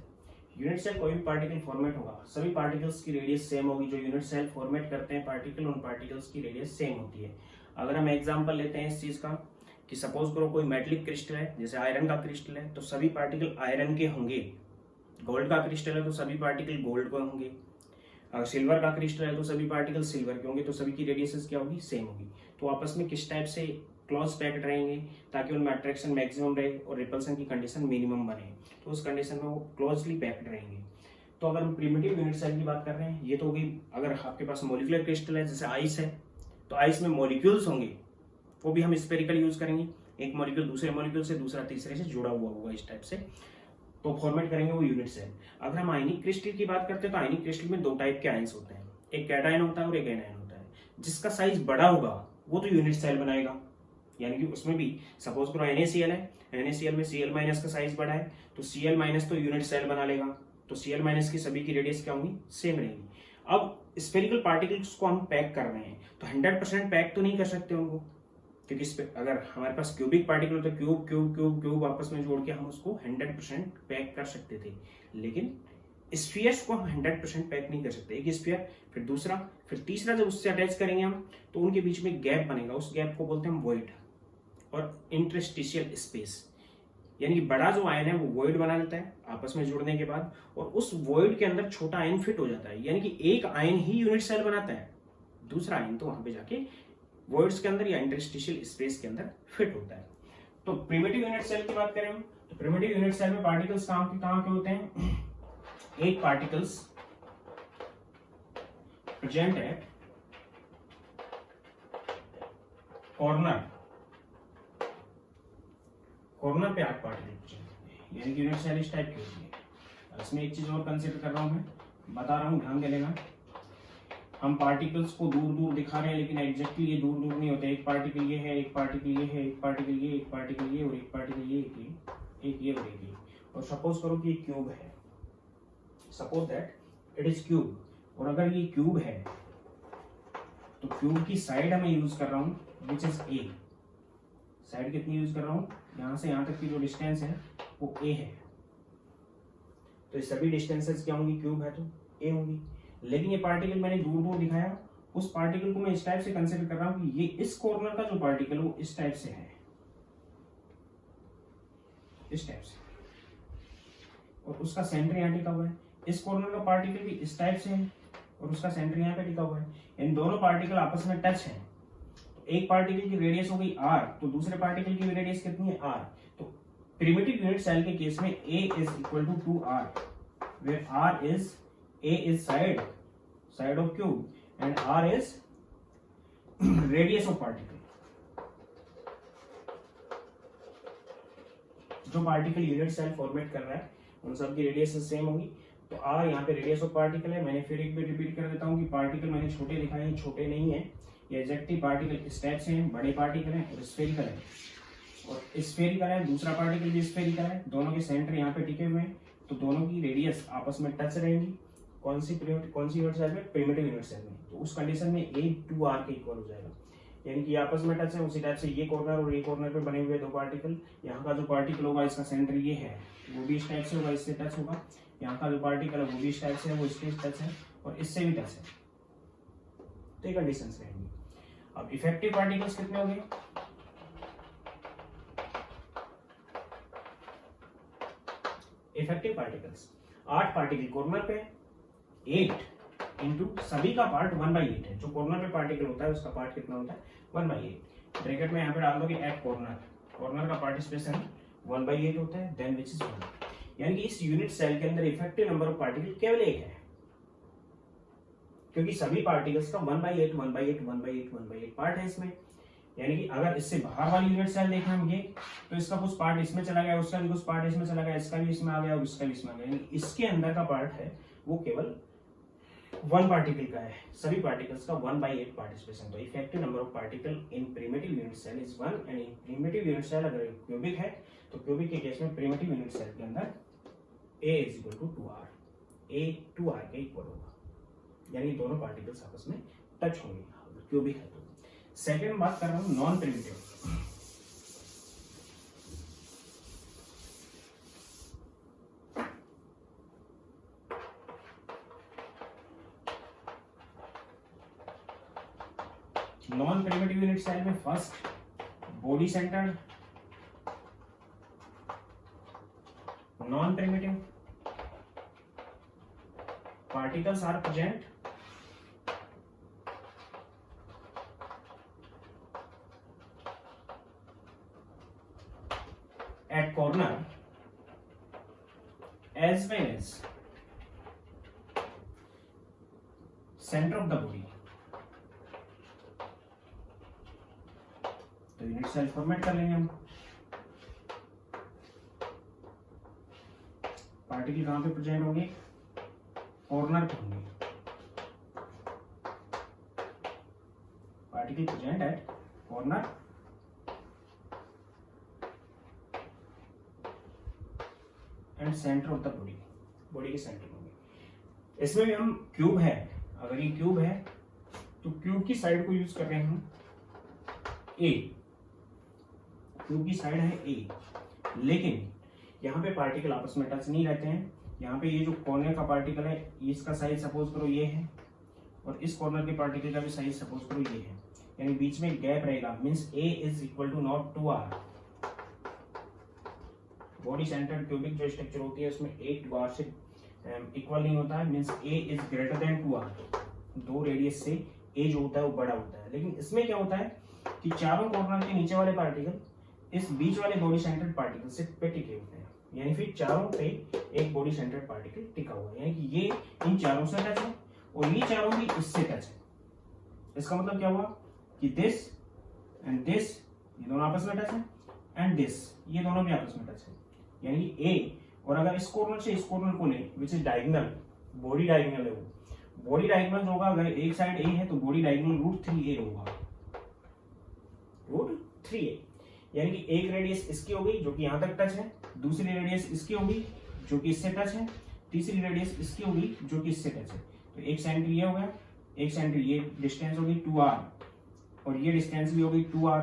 Unit cell कोई भी पार्टिकल फॉर्मेट होगा, सभी पार्टिकल्स की रेडियस सेम होगी। जो यूनिट सेल फॉर्मेट करते हैं पार्टिकल, उन पार्टिकल्स की रेडियस सेम होती है। अगर हम एग्जांपल लेते हैं इस चीज का कि सपोज करो कोई मेटलिक क्रिस्टल है, जैसे आयरन का क्रिस्टल है, तो सभी पार्टिकल आयरन के होंगे। गोल्ड का क्रिस्टल है तो सभी पार्टिकल गोल्ड के होंगे। अगर सिल्वर का क्रिस्टल है तो सभी पार्टिकल सिल्वर के होंगे, तो सभी की रेडियस क्या होगी, सेम होगी। तो आपस में किस टाइप से क्लोज पैक्ड रहेंगे ताकि उनमें अट्रैक्शन मैक्सिमम रहे और रिपल्सन की कंडीशन मिनिमम बने, तो उस कंडीशन में वो क्लोजली पैक्ड रहेंगे। तो अगर हम प्रिमिटिव यूनिट सेल की बात कर रहे हैं, ये तो होगी अगर आपके पास मॉलिक्यूलर क्रिस्टल है, जैसे आइस है, तो आइस में मॉलिक्यूल्स होंगे, वो भी हम स्पेरिकल यूज करेंगे। एक मॉलिक्यूल दूसरे मॉलिक्यूल से, दूसरा तीसरे से जुड़ा हुआ होगा इस टाइप से, तो फॉर्मेट करेंगे वो यूनिट सेल। अगर हम आयनिक क्रिस्टल की बात करते हैं तो आयनिक क्रिस्टल में 2 टाइप के आयंस होते हैं, एक कैटायन होता है और एक एनायन होता है। जिसका साइज बड़ा होगा वो तो यूनिट सेल बनाएगा, यानी कि उसमें भी सपोज करो NaCl है, NaCl में Cl- का साइज बड़ा है, तो Cl- तो यूनिट सेल बना लेगा, तो Cl- की सभी की रेडियस क्या होंगी, सेम रहेगी। अब स्फेरिकल पार्टिकल्स को हम पैक कर रहे हैं, तो 100% पैक तो नहीं कर सकते उनको, क्योंकि अगर हमारे पास क्यूबिक पार्टिकल तो क्यूब क्यूब क्यूब क्यूब आपस में जोड़ के हम उसको 100% पैक कर सकते थे, लेकिन स्फीयर्स को हम 100% पैक नहीं कर सकते। एक स्फीयर, फिर दूसरा, फिर तीसरा, जब उससे अटैच करेंगे हम तो उनके बीच में गैप बनेगा, उस गैप को बोलते हैं हम वॉइड और इंटरस्टिशियल स्पेस। यानी कि बड़ा जो आयन है वो वॉइड बना लेता है आपस में जुड़ने के बाद, और उस वॉइड के अंदर छोटा आयन फिट हो जाता है। यानी कि एक आयन ही यूनिट सेल बनाता है, दूसरा आयन तो वहां पे जाके वॉइड्स के अंदर या इंटरस्टिशियल स्पेस के अंदर फिट होता है। तो प्रिमिटिव यूनिट सेल की बात करें हम, तो प्रिमिटिव यूनिट सेल में पार्टिकल्स कहां के होते हैं, एक पार्टिकल्स प्रेजेंट एट कॉर्नर पे 8 पार्टिकल प्रेजेंट होते हैं, यानी कि यूनिट सेल इस टाइप की होती है। इसमें एक चीज और कंसीडर कर रहा हूं, मैं बता रहा हूं, ध्यान देना। हम पार्टिकल्स को दूर दूर दिखा रहे हैं, लेकिन एग्जैक्टली ये दूर दूर नहीं होते। एक पार्टिकल ये है, एक पार्टिकल ये है, एक पार्टिकल ये, एक पार्टिकल ये और एक पार्टिकल ये, एक ये और एक ये। और सपोज करो कि ये क्यूब है, suppose that it is cube, और अगर ये क्यूब है तो क्यूब की साइड मैं यूज कर रहा हूं विच इज ए। साइड कितनी यूज कर रहा हूं, यहां से यहां तक की जो डिस्टेंस है वो ए है, तो ये सभी डिस्टेंसेस क्या होंगी, क्यूब है तो ए होंगी। लेकिन ये पार्टिकल मैंने दूर दूर दिखाया, उस पार्टिकल को मैं इस टाइप से कंसीडर कर रहा हूं कि ये इस कॉर्नर का जो पार्टिकल वो इस टाइप से है, इस टाइप से। और उसका सेंटर यहाँ टिका हुआ है। इस कॉर्नर का पार्टिकल भी इस टाइप से है और उसका सेंटर यहाँ पे टिका हुआ है। इन दोनों पार्टिकल आपस में टच हैं। तो एक पार्टिकल की रेडियस हो गई r, तो दूसरे पार्टिकल की रेडियस कितनी है r। तो प्रिमिटिव यूनिट सेल के केस में a is equal to 2r, where a is side of cube and r is radius of particle। जो पार्टिकल यूनिट सेल फॉर्मेट कर रहा है उन सब की रेडियस सेम होगी। तो r यहाँ पे रेडियस ऑफ पार्टिकल है। मैंने फिर एक बार रिपीट कर देता हूँ कि पार्टिकल मैंने छोटे दिखाए हैं, छोटे नहीं है। ये एग्जैक्टली पार्टिकल इस टाइप से हैं, बड़े पार्टिकल हैं और स्फेरिकल है, और स्फेरिकल है, दूसरा पार्टिकल भी स्फेरिकल है। दोनों के सेंटर यहाँ पे टिके हुए हैं, तो दोनों की रेडियस आपस में टच रहेंगी। कौन सी यूनिट सेल में? प्रिमिटिव यूनिट सेल में। तो उस कंडीशन में a 2r के इक्वल हो जाएगा, यानी कि आपस में टच है। उसी टाइप से ये कॉर्नर और ये कॉर्नर पे बने हुए दो पार्टिकल, यहाँ का जो पार्टिकल होगा इसका सेंटर ये है, वो भी इस टाइप से होगा, इससे टच होगा। यहाँ का जो पार्टिकल है वो भी इस टाइप से है, वो इससे टच है और इससे भी टच है। तो ये कंडीशन रहेंगी। अब इफेक्टिव पार्टिकल्स कितने होंगे? इफेक्टिव पार्टिकल्स 8 पार्टिकल कॉर्नर पे, 8 इंटू सभी का पार्ट 1/8 है। जो कॉर्नर पे पार्टिकल होता है उसका पार्ट कितना होता है? 1/8। ब्रैकेट में यहाँ पे डाल दोगे एट कॉर्नर, कॉर्नर का पार्टिसिपेशन 1/8 होता है, देन विच इज 1। यानी कि इस यूनिट सेल के अंदर इफेक्टिव नंबर ऑफ पार्टिकल केवल एक है, क्योंकि सभी पार्टिकल्स का 1/8 पार्ट है इसमें। यानी कि अगर इससे बाहर वाली यूनिट सेल देखें हम ये, तो इसका कुछ पार्ट इसमें चला गया, उसका भी कुछ पार्ट इसमें चला गया, इसका भी इसमें आ गया और इसका भी इसमें आ गया। यानी इसके अंदर का पार्ट है वो केवल 1 पार्टिकल का है। सभी पार्टिकल्स का 1/8 पार्टिसिपेशन। तो effective number of particle in primitive unit cell is 1 and in primitive unit cell अगर क्यूबिक है तो क्यूबिक के केस में प्रिमिटिव यूनिट सेल के अंदर a is equal to 2r, a 2r के इक्वल होगा, यानी दोनों पार्टिकल्स आपस में टच होंगे क्यूबिक है। तो सेकेंड बात कर रहा हूं non primitive. Non primitive unit cell में first body centred, non primitive particles are present at corner as well as center of the body। तो यूनिट सेल फॉर्मेट कर लेंगे हम। पार्टिकल कहां पे प्रेजेंट होंगे? कॉर्नर पे होंगे। Particle present at corner and centre of the body, body के सेंटर में होंगे। इसमें भी हम क्यूब है, अगर ये क्यूब है तो क्यूब की साइड को यूज कर रहे हैं हम ए, क्यूब की साइड है ए, लेकिन यहाँ पे पार्टिकल आपस में टच नहीं रहते हैं। यहाँ पे ये जो कॉर्नर का पार्टिकल है इसका साइज सपोज करो ये है, और इस कॉर्नर के पार्टिकल का भी साइज सपोज करो ये है, यानी बीच में गैप रहेगा। Means a is equal to not 2r। Body centred cubic जो स्ट्रक्चर होती है उसमें 8 से इक्वल नहीं होता है, means a is greater than 2r। दो रेडियस से a जो होता है वो बड़ा होता है। लेकिन इसमें क्या होता है कि चारों कॉर्नर के नीचे वाले पार्टिकल इस बीच वाले बॉडी सेंटर्ड पार्टिकल से पे टिके होते हैं, यानी फिर चारों पे एक बॉडी सेंटर्ड पार्टिकल टिका हुआ है, यानी कि ये इन चारों से टच है और ये चारों भी इससे टच है। इसका मतलब क्या हुआ कि दिस एंड दिस ये दोनों आपस में टच है, एंड दिस ये दोनों भी आपस में टच है, यानी कि ए। और अगर इस कॉर्नर से इस कॉर्नर को लें विच इज डायगोनल, बॉडी डायगोनल है वो, बॉडी डायगोनल जो होगा अगर एक साइड ए है तो बॉडी डायगोनल √3a होगा, √3a। यानी कि एक रेडियस इसकी होगी जो कि यहां तक टच है, दूसरी रेडियस इसकी होगी जो कि इससे टच है, तीसरी रेडियस इसकी होगी जो कि इससे टच है। तो एक सेंटर ये हो गया, एक सेंटर ये डिस्टेंस होगी 2r और ये डिस्टेंस भी होगी 2r,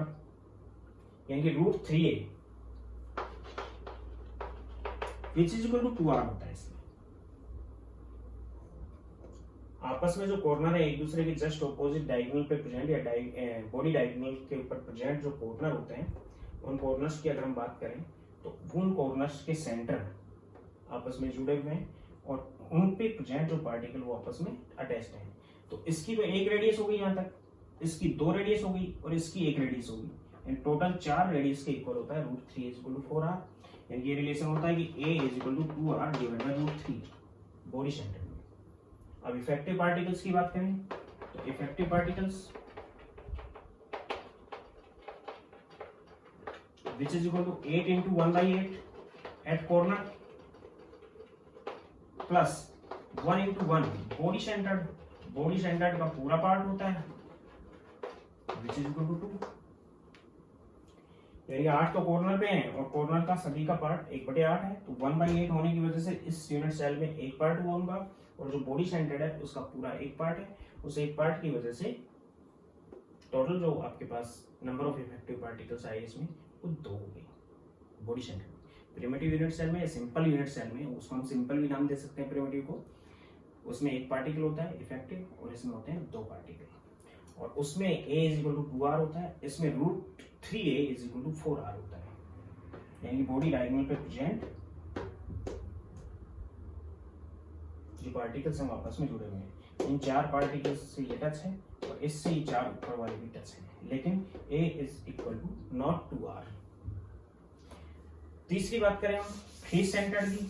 यानी कि √3a which is equal to 2r होता है। इसमें आपस में जो कॉर्नर है एक दूसरे के जस्ट ऑपोजिट डायगोनल पे प्रेजेंट या बॉडी डायगोनल के ऊपर प्रेजेंट जो कॉर्नर होते हैं, उन कॉर्नर्स की अगर हम बात करें तो उन कॉर्नर्स के सेंटर आपस में जुड़े हुए हैं और उन पे प्रेजेंट जो पार्टिकल वो आपस में अटैच्ड हैं। तो इसकी तो एक रेडियस हो गई यहाँ तक, इसकी 2 रेडियस हो गई और इसकी 1 रेडियस हो गई। इन टोटल 4 रेडियस के इक्वल होता है √3 = 4r। यानी ये रिलेशन होता है कि a = 2r divide by √3 body centre में। अब इफेक्टिव पार्टिकल्स की बात करें तो effective particles which is equal to 8 into 1/8 at corner plus 1 into 1 body centered का पूरा पार्ट होता है which is equal to 2। यानी 8 तो कॉर्नर पे है और कॉर्नर का सभी का पार्ट 1/8 है, तो 1/8 होने की वजह से इस यूनिट सेल में एक पार्ट हुआ उनका, और जो बॉडी सेंटर्ड है उसका पूरा एक पार्ट है। उस एक पार्ट की वजह से टोटल जो आपके पास नंबर ऑफ इफेक्टिव पार्टिकल्स आए इसमें वो 2 हो गई बॉडी सेंटर में। प्रिमिटिव यूनिट सेल में या सिंपल यूनिट सेल में, उसको हम सिंपल भी नाम दे सकते हैं प्रिमिटिव को, उसमें एक पार्टिकल होता है इफेक्टिव और इसमें होते हैं 2 पार्टिकल, और उसमें a = 2r होता है, इसमें √3a = 4r होता है। यानी बॉडी डायगोनल पे प्रेजेंट जो पार्टिकल्स हैं आपस में जुड़े हुए हैं। इन 4 पार्टिकल्स से ये टच है और इससे ये 4 ऊपर वाले भी टच है, लेकिन a = not 2r। तीसरी बात करें हम फेस सेंटर्ड की,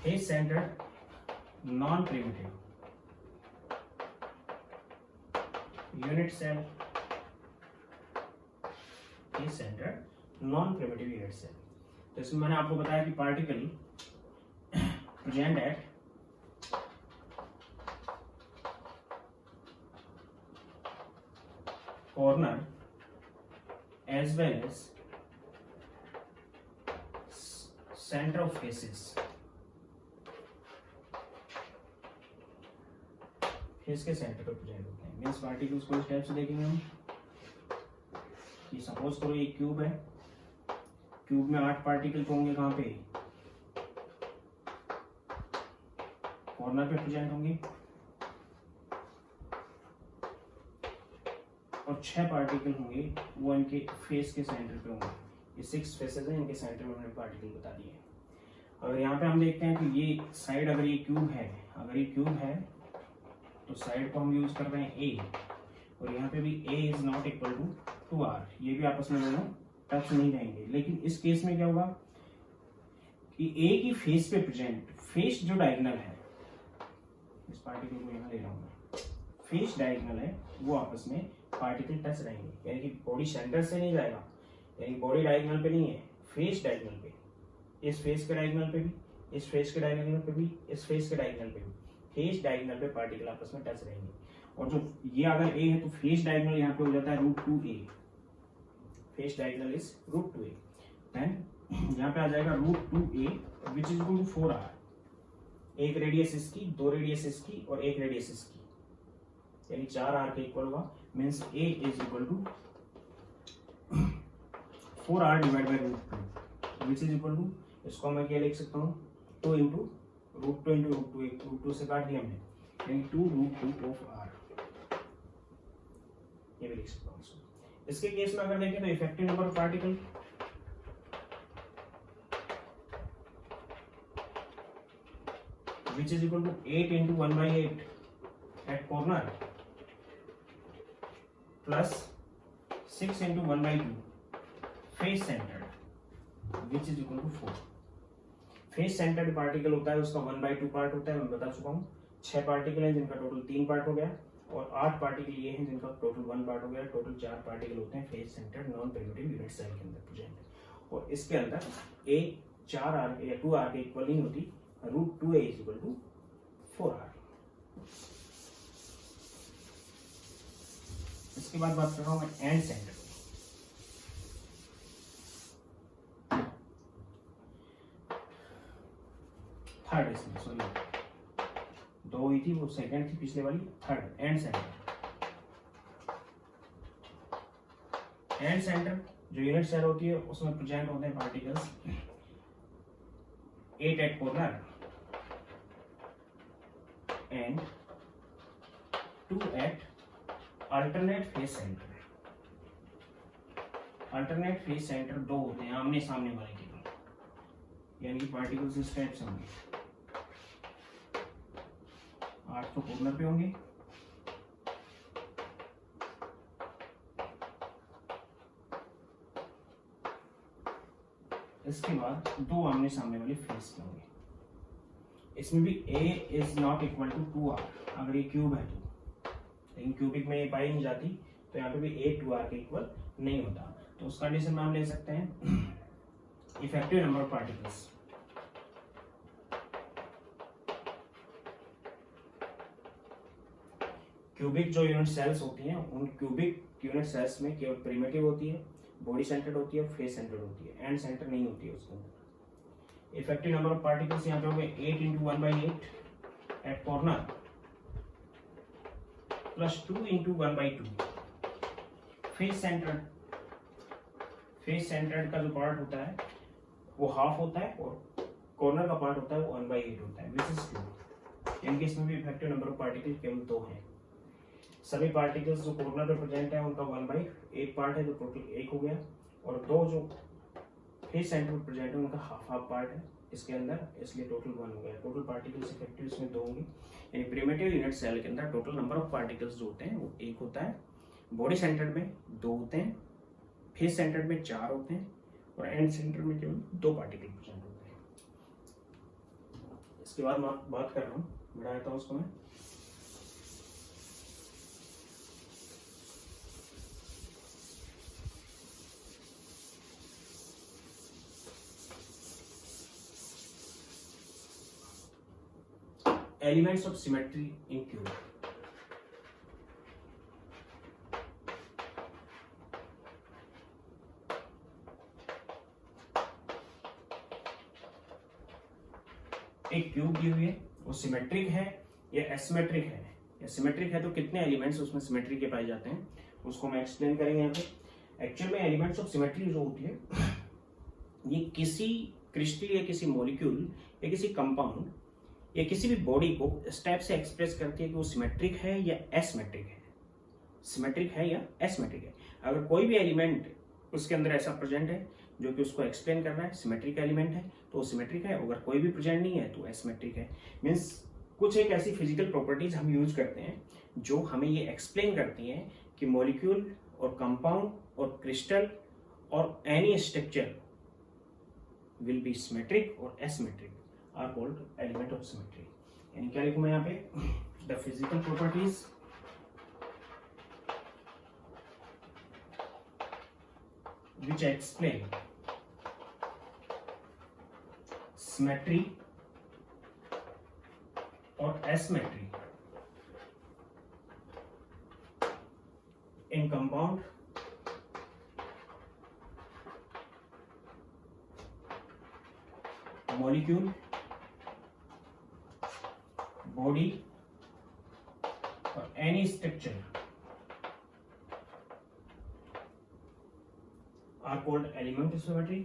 face centred non primitive unit cell, face centred non primitive unit cell. तो इसमें मैंने आपको बताया कि particle present at corner as well as centre of faces, face के सेंटर पर प्रेजेंट होते हैं। मीन्स पार्टिकल्स को इस टाइप से देखेंगे हम कि सपोज करो ये क्यूब है, क्यूब में 8 पार्टिकल होंगे, कहाँ पे कॉर्नर पे प्रेजेंट होंगे, और 6 पार्टिकल होंगे वो इनके फेस के सेंटर पे होंगे। ये 6 फेसेस हैं, इनके सेंटर में हमने पार्टिकल बता दिए। अगर यहाँ पे हम देखते हैं कि ये साइड अगर ये क्यूब है, अगर ये क्यूब है तो साइड को हम यूज कर रहे हैं a, और यहाँ पे भी a = 2r। ये भी आपस में दोनों टच नहीं रहेंगे। लेकिन इस केस में क्या होगा कि a की फेस पे प्रेजेंट, फेस जो डायगोनल है, इस पार्टिकल को यहाँ ले रहा हूँ मैं, फेस डायगोनल है, वो आपस में पार्टिकल टच रहेंगे। यानी कि बॉडी सेंटर से नहीं जाएगा, यानी बॉडी डायगोनल पे नहीं है, फेस डायगोनल पे, इस फेस के डायगोनल पे भी, इस फेस के डायगोनल पे भी, इस फेस के डायगोनल पे भी, फेस डायगोनल पे पार्टिकल आपस में टच रहेंगे। और जो ये अगर a है तो फेस डायगोनल यहाँ पे हो जाता है √2a, face diagonal is √2a। Then यहाँ पे आ जाएगा √2a which is equal to 4r। एक रेडियस इसकी, 2 रेडियस इसकी और 1 रेडियस इसकी, यानी 4r के इक्वल होगा। Means a = 4r divide by √2 which is equal to, इसको मैं क्या लिख सकता हूँ, 2 into √2 √2 से काट दिया हमने, यानी 2√2 of r, ये भी लिख सकता हूँ। इसके केस में अगर देखें तो effective number of particle which is equal to 8 into 1/8 at corner plus 6 into 1/2 face centered which is equal to 4। Face centred particle होता है उसका 1/2 पार्ट होता है, मैं बता चुका हूँ। 6 पार्टिकल हैं जिनका टोटल 3 पार्ट हो गया, और 8 पार्टिकल ये हैं जिनका टोटल 1 पार्ट हो गया। टोटल 4 पार्टिकल होते हैं face centred non primitive unit cell के अंदर प्रेजेंट। और इसके अंदर a 4r या 2r के इक्वल नहीं होती, √2a = 4r। इसके बाद बात कर रहा हूँ मैं एंड सेंटर। थर्ड इसमें, सॉरी 2 हुई थी, वो सेकंड थी पिछले वाली, third end centre. End centre जो यूनिट सेल होती है उसमें प्रेजेंट होते हैं particles 8 at corner and 2 at alternate phase center. Alternate phase centre दो होते हैं आमने सामने वाले केवल, यानी कि पार्टिकल्स इस टाइप से होंगे। 8 तो कॉर्नर पे होंगे, इसके बाद दो आमने सामने वाले फेस के होंगे। इसमें भी a is not equal to 2r, अगर ये क्यूब है तो, लेकिन क्यूबिक में ये पाई नहीं जाती, तो यहाँ पे भी a 2r के इक्वल नहीं होता। तो उस कंडीशन में हम ले सकते हैं effective number of particles. Cubic जो यूनिट सेल्स होती हैं, उन क्यूबिक यूनिट सेल्स में केवल प्रिमिटिव होती है, बॉडी सेंटर्ड होती है, फेस सेंटर्ड होती है, एंड सेंटर नहीं होती है उसके अंदर। इफेक्टिव नंबर ऑफ पार्टिकल्स यहाँ पे हो गए 8 × 1/8 at corner plus 2 × 1/2 face centred. Face centred का जो पार्ट होता है वो हाफ होता है और कॉर्नर का पार्ट होता है वो 1/8 होता है, विच इज 2। इनके इसमें भी इफेक्टिव नंबर ऑफ पार्टिकल केवल 2 हैं। सभी पार्टिकल्स जो कॉर्नर पे प्रेजेंट है उनका 1/8 पार्ट है, तो टोटल 1 हो गया, और दो जो फेस सेंटर पे प्रेजेंट है उनका हाफ पार्ट है इसके अंदर, इसलिए टोटल 1 हो गया। टोटल पार्टिकल्स इफेक्टिव इसमें 2 होंगे, यानी प्रिमिटिव यूनिट सेल के अंदर टोटल नंबर ऑफ पार्टिकल्स जो होते हैं वो 1 होता है, बॉडी सेंटर्ड में 2 होते हैं, फेस सेंटर्ड में 4 होते हैं, और एंड सेंटर में केवल 2 पार्टिकल प्रेजेंट होते हैं। इसके बाद मैं बात कर रहा हूँ, बढ़ा देता हूँ उसको मैं। Elements of symmetry in cube. एक क्यूब दी हुई है, वो सिमेट्रिक है या एसिमेट्रिक है, या सिमेट्रिक है तो कितने एलिमेंट्स उसमें सिमेट्री के पाए जाते हैं उसको मैं एक्सप्लेन करेंगे यहाँ पे। एक्चुअल में एलिमेंट्स ऑफ सिमेट्री जो होती है ये किसी क्रिस्टल या किसी मॉलिक्यूल या किसी कंपाउंड या किसी भी बॉडी को इस टाइप से एक्सप्रेस करती है कि वो सिमेट्रिक है या एसिमेट्रिक है, सिमेट्रिक है या एसिमेट्रिक है। अगर कोई भी एलिमेंट उसके अंदर ऐसा प्रेजेंट है जो कि उसको एक्सप्लेन कर रहा है सिमेट्रिक एलिमेंट है तो वो सिमेट्रिक है, अगर कोई भी प्रेजेंट नहीं है तो एसिमेट्रिक है। मीन्स कुछ एक ऐसी फिजिकल प्रॉपर्टीज हम यूज करते हैं जो हमें ये एक्सप्लेन करती हैं कि मॉलिक्यूल और कंपाउंड और क्रिस्टल और any structure will be symmetric और asymmetric are called element of symmetry। यानी क्या लिखूं मैं यहाँ पे, the physical properties which explain symmetry or asymmetry in compound, molecule, body or any structure are called element of symmetry।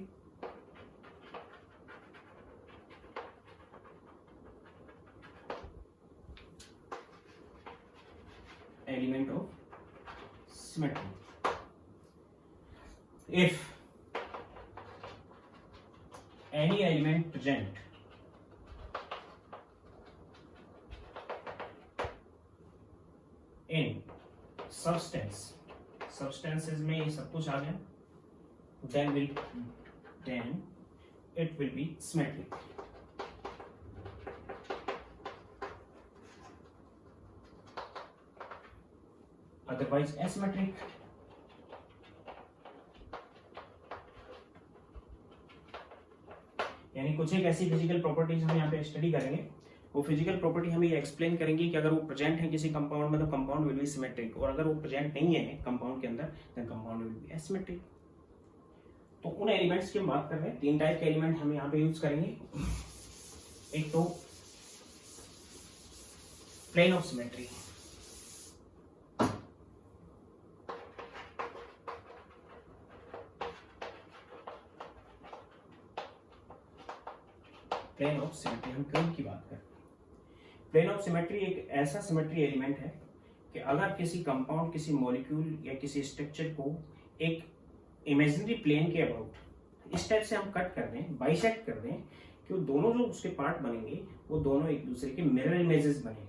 Element of symmetry। If any element present in substance, substances में ये सब कुछ आ गया, then it will be symmetric। Otherwise asymmetric। यानी कुछ एक ऐसी physical properties हम यहाँ पे स्टडी करेंगे, वो फिजिकल प्रॉपर्टी हमें ये एक्सप्लेन करेंगे कि अगर वो प्रेजेंट है किसी कंपाउंड में तो कंपाउंड विल बी सिमेट्रिक, और अगर वो प्रेजेंट नहीं है कंपाउंड के अंदर then compound will be asymmetric. तो उन एलिमेंट्स की हम बात कर रहे हैं, 3 टाइप के एलिमेंट हम यहाँ पे यूज करेंगे। एक तो plane of symmetry, plane of symmetry हम क्यूब की बात करते हैं। प्लेन ऑफ सिमेट्री एक ऐसा सिमेट्री एलिमेंट है कि अगर किसी कंपाउंड, किसी मॉलिक्यूल या किसी स्ट्रक्चर को एक इमेजिनरी प्लेन के अबाउट इस टाइप से हम कट कर दें, बाइसेक्ट कर दें कि वो दोनों जो उसके पार्ट बनेंगे वो दोनों एक दूसरे के मिरर इमेजेस बने,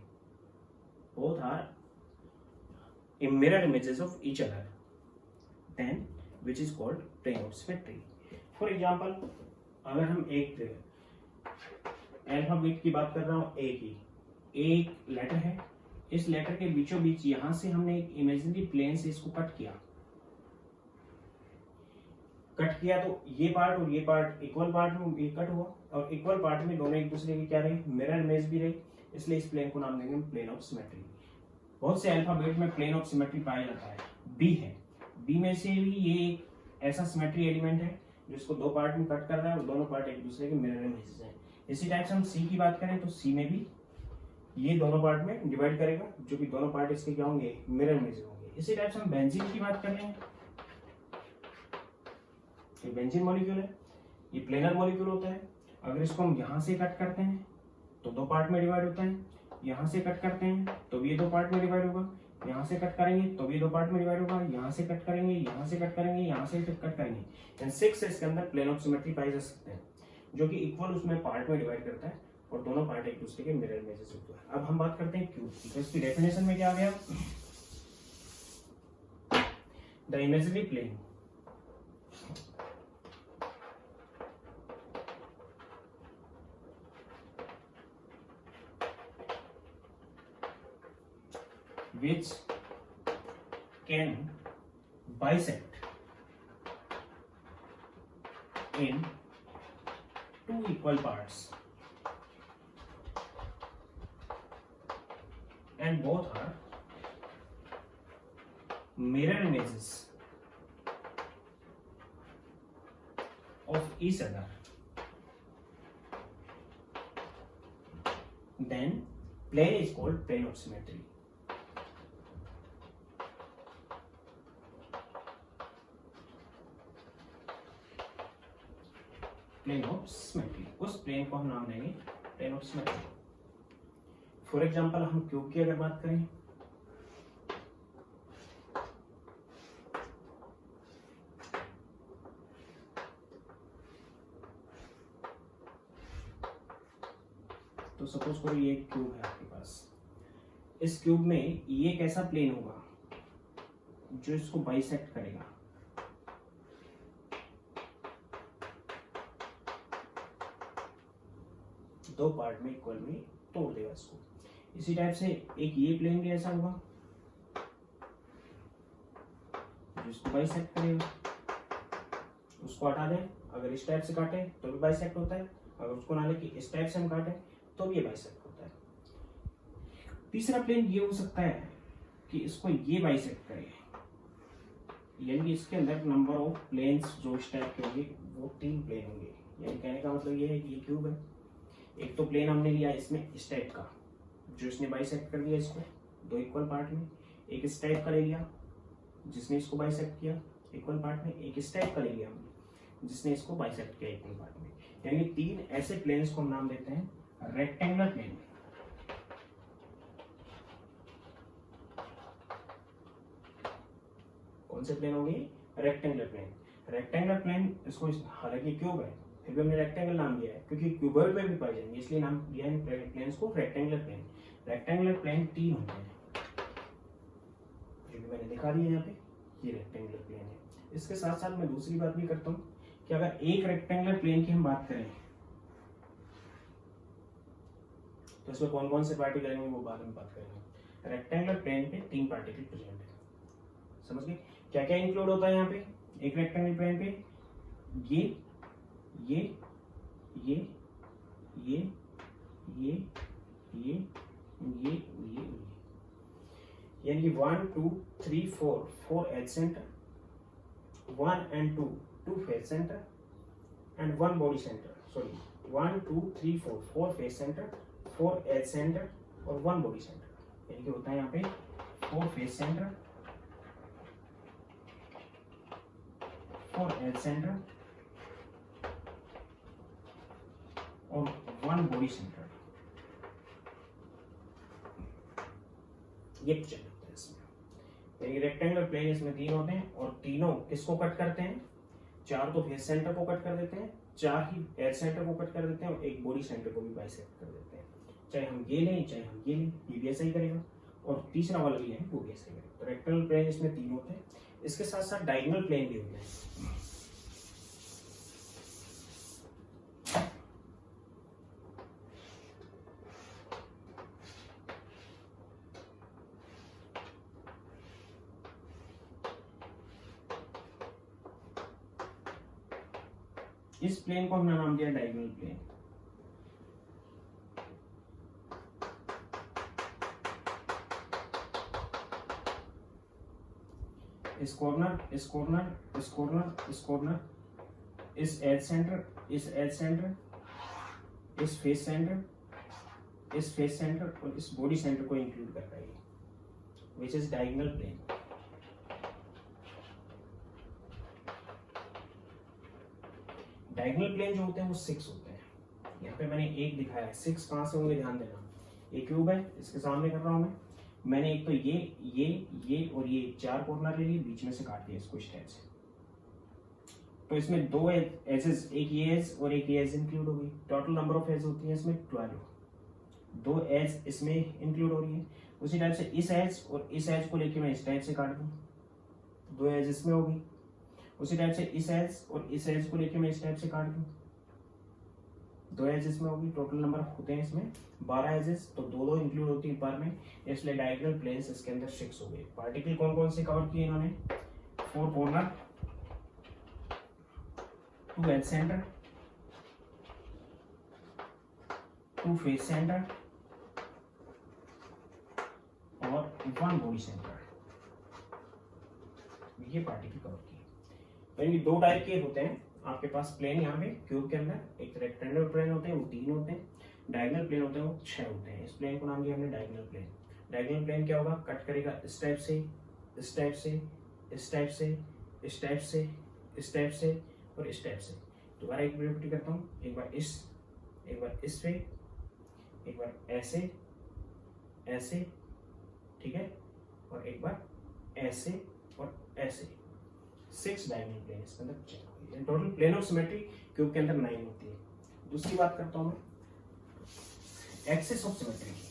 both are mirror images of each other, then which is called plane of symmetry. For example, अगर हम एक अल्फाबेट की बात कर रहा हूं, ए की, एक लेटर है, इस लेटर के बीचों बीच यहां से हमने एक इमेजिनरी प्लेन से इसको कट किया तो ये पार्ट और ये पार्ट इक्वल पार्ट में ये कट हुआ, और इक्वल पार्ट में दोनों एक दूसरे की क्या रहे, मिरर इमेज भी रही, इसलिए इस प्लेन को नाम देंगे प्लेन ऑफ सिमेट्री। बहुत से अल्फाबेट में प्लेन ऑफ सिमेट्री पाया जाता है, बी है, बी में से भी ये एक ऐसा सिमेट्री एलिमेंट है जिसको दो पार्ट में कट कर रहा है और दोनों पार्ट एक दूसरे के मिरर इमेजेस हैं। इसी टाइप से हम सी की बात करें तो सी में भी ये दोनों पार्ट में डिवाइड करेगा, जो कि दोनों पार्ट इसके क्या होंगे, मिरर इमेज होंगे। इसी टाइप से हम बेंजीन की बात कर रहे हैं, ये बेंजीन मॉलिक्यूल है, ये प्लेनर मॉलिक्यूल होता है। अगर इसको हम यहाँ से कट करते हैं तो दो पार्ट में डिवाइड होता है, यहाँ से कट करते हैं तो भी ये दो पार्ट में डिवाइड होगा, यहाँ से कट करेंगे तो भी दो पार्ट में डिवाइड होगा, यहाँ से कट करेंगे, यहाँ से कट करेंगे, यहाँ से कट करेंगे, एंड 6 इसके अंदर प्लेन ऑफ सिमेट्री पाए जा सकते हैं, जो कि इक्वल उसमें पार्ट में डिवाइड करता है और दोनों पार्ट एक दूसरे के मिरर इमेजेस होते हैं। अब हम बात करते हैं क्यूब की, तो इसकी डेफिनेशन में क्या आ गया, the imaginary plane which can bisect in two equal parts and both are mirror images of each other, then plane is called plane of symmetry. Plane of symmetry, उस प्लेन को हम नाम देंगे plane of symmetry. For example, हम cube की अगर बात करें, तो सपोज करो ये एक क्यूब है आपके पास, इस क्यूब में ये एक ऐसा प्लेन होगा जो इसको बाइसेक्ट करेगा, दो पार्ट में इक्वल में तोड़ देगा इसको। इसी टाइप से एक ये प्लेन भी ऐसा होगा जिसको बाइसेक्ट करेगा, उसको हटा दें, अगर इस टाइप से काटे तो भी बाइसेक्ट होता है, अगर उसको ना लेके इस टाइप से हम काटे तो भी ये बाइसेक्ट होता है। तीसरा प्लेन ये हो सकता है कि इसको ये बाइसेक्ट करे, यानी इसके अंदर नंबर ऑफ प्लेन्स जो इस टाइप के होंगे वो 3 प्लेन होंगे। यानी कहने का मतलब ये है कि ये क्यूब है, एक तो प्लेन हमने लिया इसमें इस टाइप का जो इसने बाइसेक्ट कर दिया इसको दो इक्वल पार्ट में, एक इस टाइप का ले लिया जिसने इसको बाइसेक्ट किया इक्वल पार्ट में, एक इस टाइप का ले लिया हमने जिसने इसको बाइसेक्ट किया इक्वल पार्ट में। यानी 3 ऐसे प्लेन्स को हम नाम देते हैं रेक्टेंगुलर प्लेन। कौन से प्लेन होंगे, रेक्टेंगुलर प्लेन। रेक्टेंगुलर प्लेन, इसको हालांकि क्यूब है फिर भी हमने रेक्टेंगल नाम दिया है क्योंकि क्यूबॉइड में भी पाए जाएंगे, इसलिए नाम दिया है प्लेन्स को रेक्टेंगुलर प्लेन। रेक्टेंगुलर प्लेन 3 होते हैं, जो भी मैंने दिखा दिया यहाँ पे, ये रेक्टेंगुलर प्लेन है। इसके साथ साथ मैं दूसरी बात भी करता हूँ कि अगर एक रेक्टेंगुलर प्लेन की हम बात करें तो इसमें कौन कौन से पार्टिकल रहेंगे वो बाद में बात करेंगे। रेक्टेंगुलर प्लेन पे 3 पार्टिकल प्रेजेंट है, समझ गए क्या क्या इंक्लूड होता है यहाँ पे एक रेक्टेंगुलर प्लेन पे, ये ये ये ये ये ये ये ये यानी कि 1 2 3 4 edge centre, 1 and 2 face centre and 1 body centre, sorry 1 2 3 4 face centre, 4 edge centre और 1 बॉडी सेंटर। यानी कि होता है यहाँ पे 4 फेस सेंटर, 4 एज सेंटर और 1 बॉडी सेंटर। ये क्वेश्चन होता है इसमें। यानी रेक्टेंगुलर प्लेन इसमें 3 होते हैं और तीनों किसको कट करते हैं, 4 तो फेस सेंटर को कट कर देते हैं, 4 ही एज सेंटर को कट कर देते हैं और एक बॉडी सेंटर को भी बाइसेक्ट कर देते हैं। चाहे हम ये लें चाहे हम ये लें, ये भी ऐसा ही करेगा और तीसरा वाला भी है वो भी ऐसा ही करेगा। तो रेक्टेंगुलर प्लेन इसमें 3 होते हैं, इसके साथ साथ डायगोनल प्लेन भी होते हैं। इस प्लेन को हमने नाम दिया डायगोनल प्लेन। इस कॉर्नर, इस कॉर्नर, इस कॉर्नर, इस कॉर्नर, इस एज सेंटर, इस एज सेंटर, इस फेस सेंटर, इस फेस सेंटर और इस बॉडी सेंटर को इंक्लूड करता है, which is diagonal plane. Diagonal plane जो होते हैं वो 6 होते हैं। यहाँ पे मैंने एक दिखाया है, 6 कहाँ से होंगे ध्यान देना। ये क्यूब है, इसके सामने कर रहा हूँ मैंने एक तो ये और ये 4 कॉर्नर ले लिए, बीच में से काट दिया इसको इस टाइप से। तो इसमें 2 एजेस, एक ये एज और एक ये एज इंक्लूड होगी। टोटल नंबर ऑफ एज होती है इसमें 12। 2 एज इसमें इंक्लूड हो रही है। उसी टाइप से इस एज और इस एज को लेके मैं इस टाइप से काट दूँ, 2 एज इसमें होगी। उसी टाइप से इस एज और इस एज को लेके मैं इस टाइप से काट दूं, 2 एज इसमें होगी। टोटल नंबर होते हैं इसमें 12 एजेस, तो 2 इंक्लूड होती है पर में, इसलिए डायगोनल प्लेन्स इसके अंदर 6 हो गए। पार्टिकल कौन कौन से कवर किए इन्होंने, 4 corner, 2 edge centre, 2 face centre और 1 बॉडी सेंटर, ये पार्टिकल कवर किए। यानी 2 टाइप के होते हैं आपके पास प्लेन यहाँ पे क्यूब के अंदर। एक रेक्टेंगुलर प्लेन होते हैं वो 3 होते हैं, डायगोनल प्लेन होते हैं वो 6 होते हैं। इस प्लेन को नाम दिया हमने डायगोनल प्लेन। डायगोनल प्लेन क्या होगा, कट करेगा इस टाइप से, इस टाइप से, इस टाइप से, इस टाइप से, इस टाइप से और इस टाइप से। दोबारा एक बार रिपीट करता हूँ, एक बार इस पे, एक बार ऐसे ऐसे, ठीक है, और एक बार ऐसे और ऐसे। 6 डायगोनल प्लेन इसके अंदर चेक हुई है। Total plane of symmetry cube के अंदर 9 होती है। दूसरी बात करता हूं मैं एक्सिस ऑफ सिमेट्री की।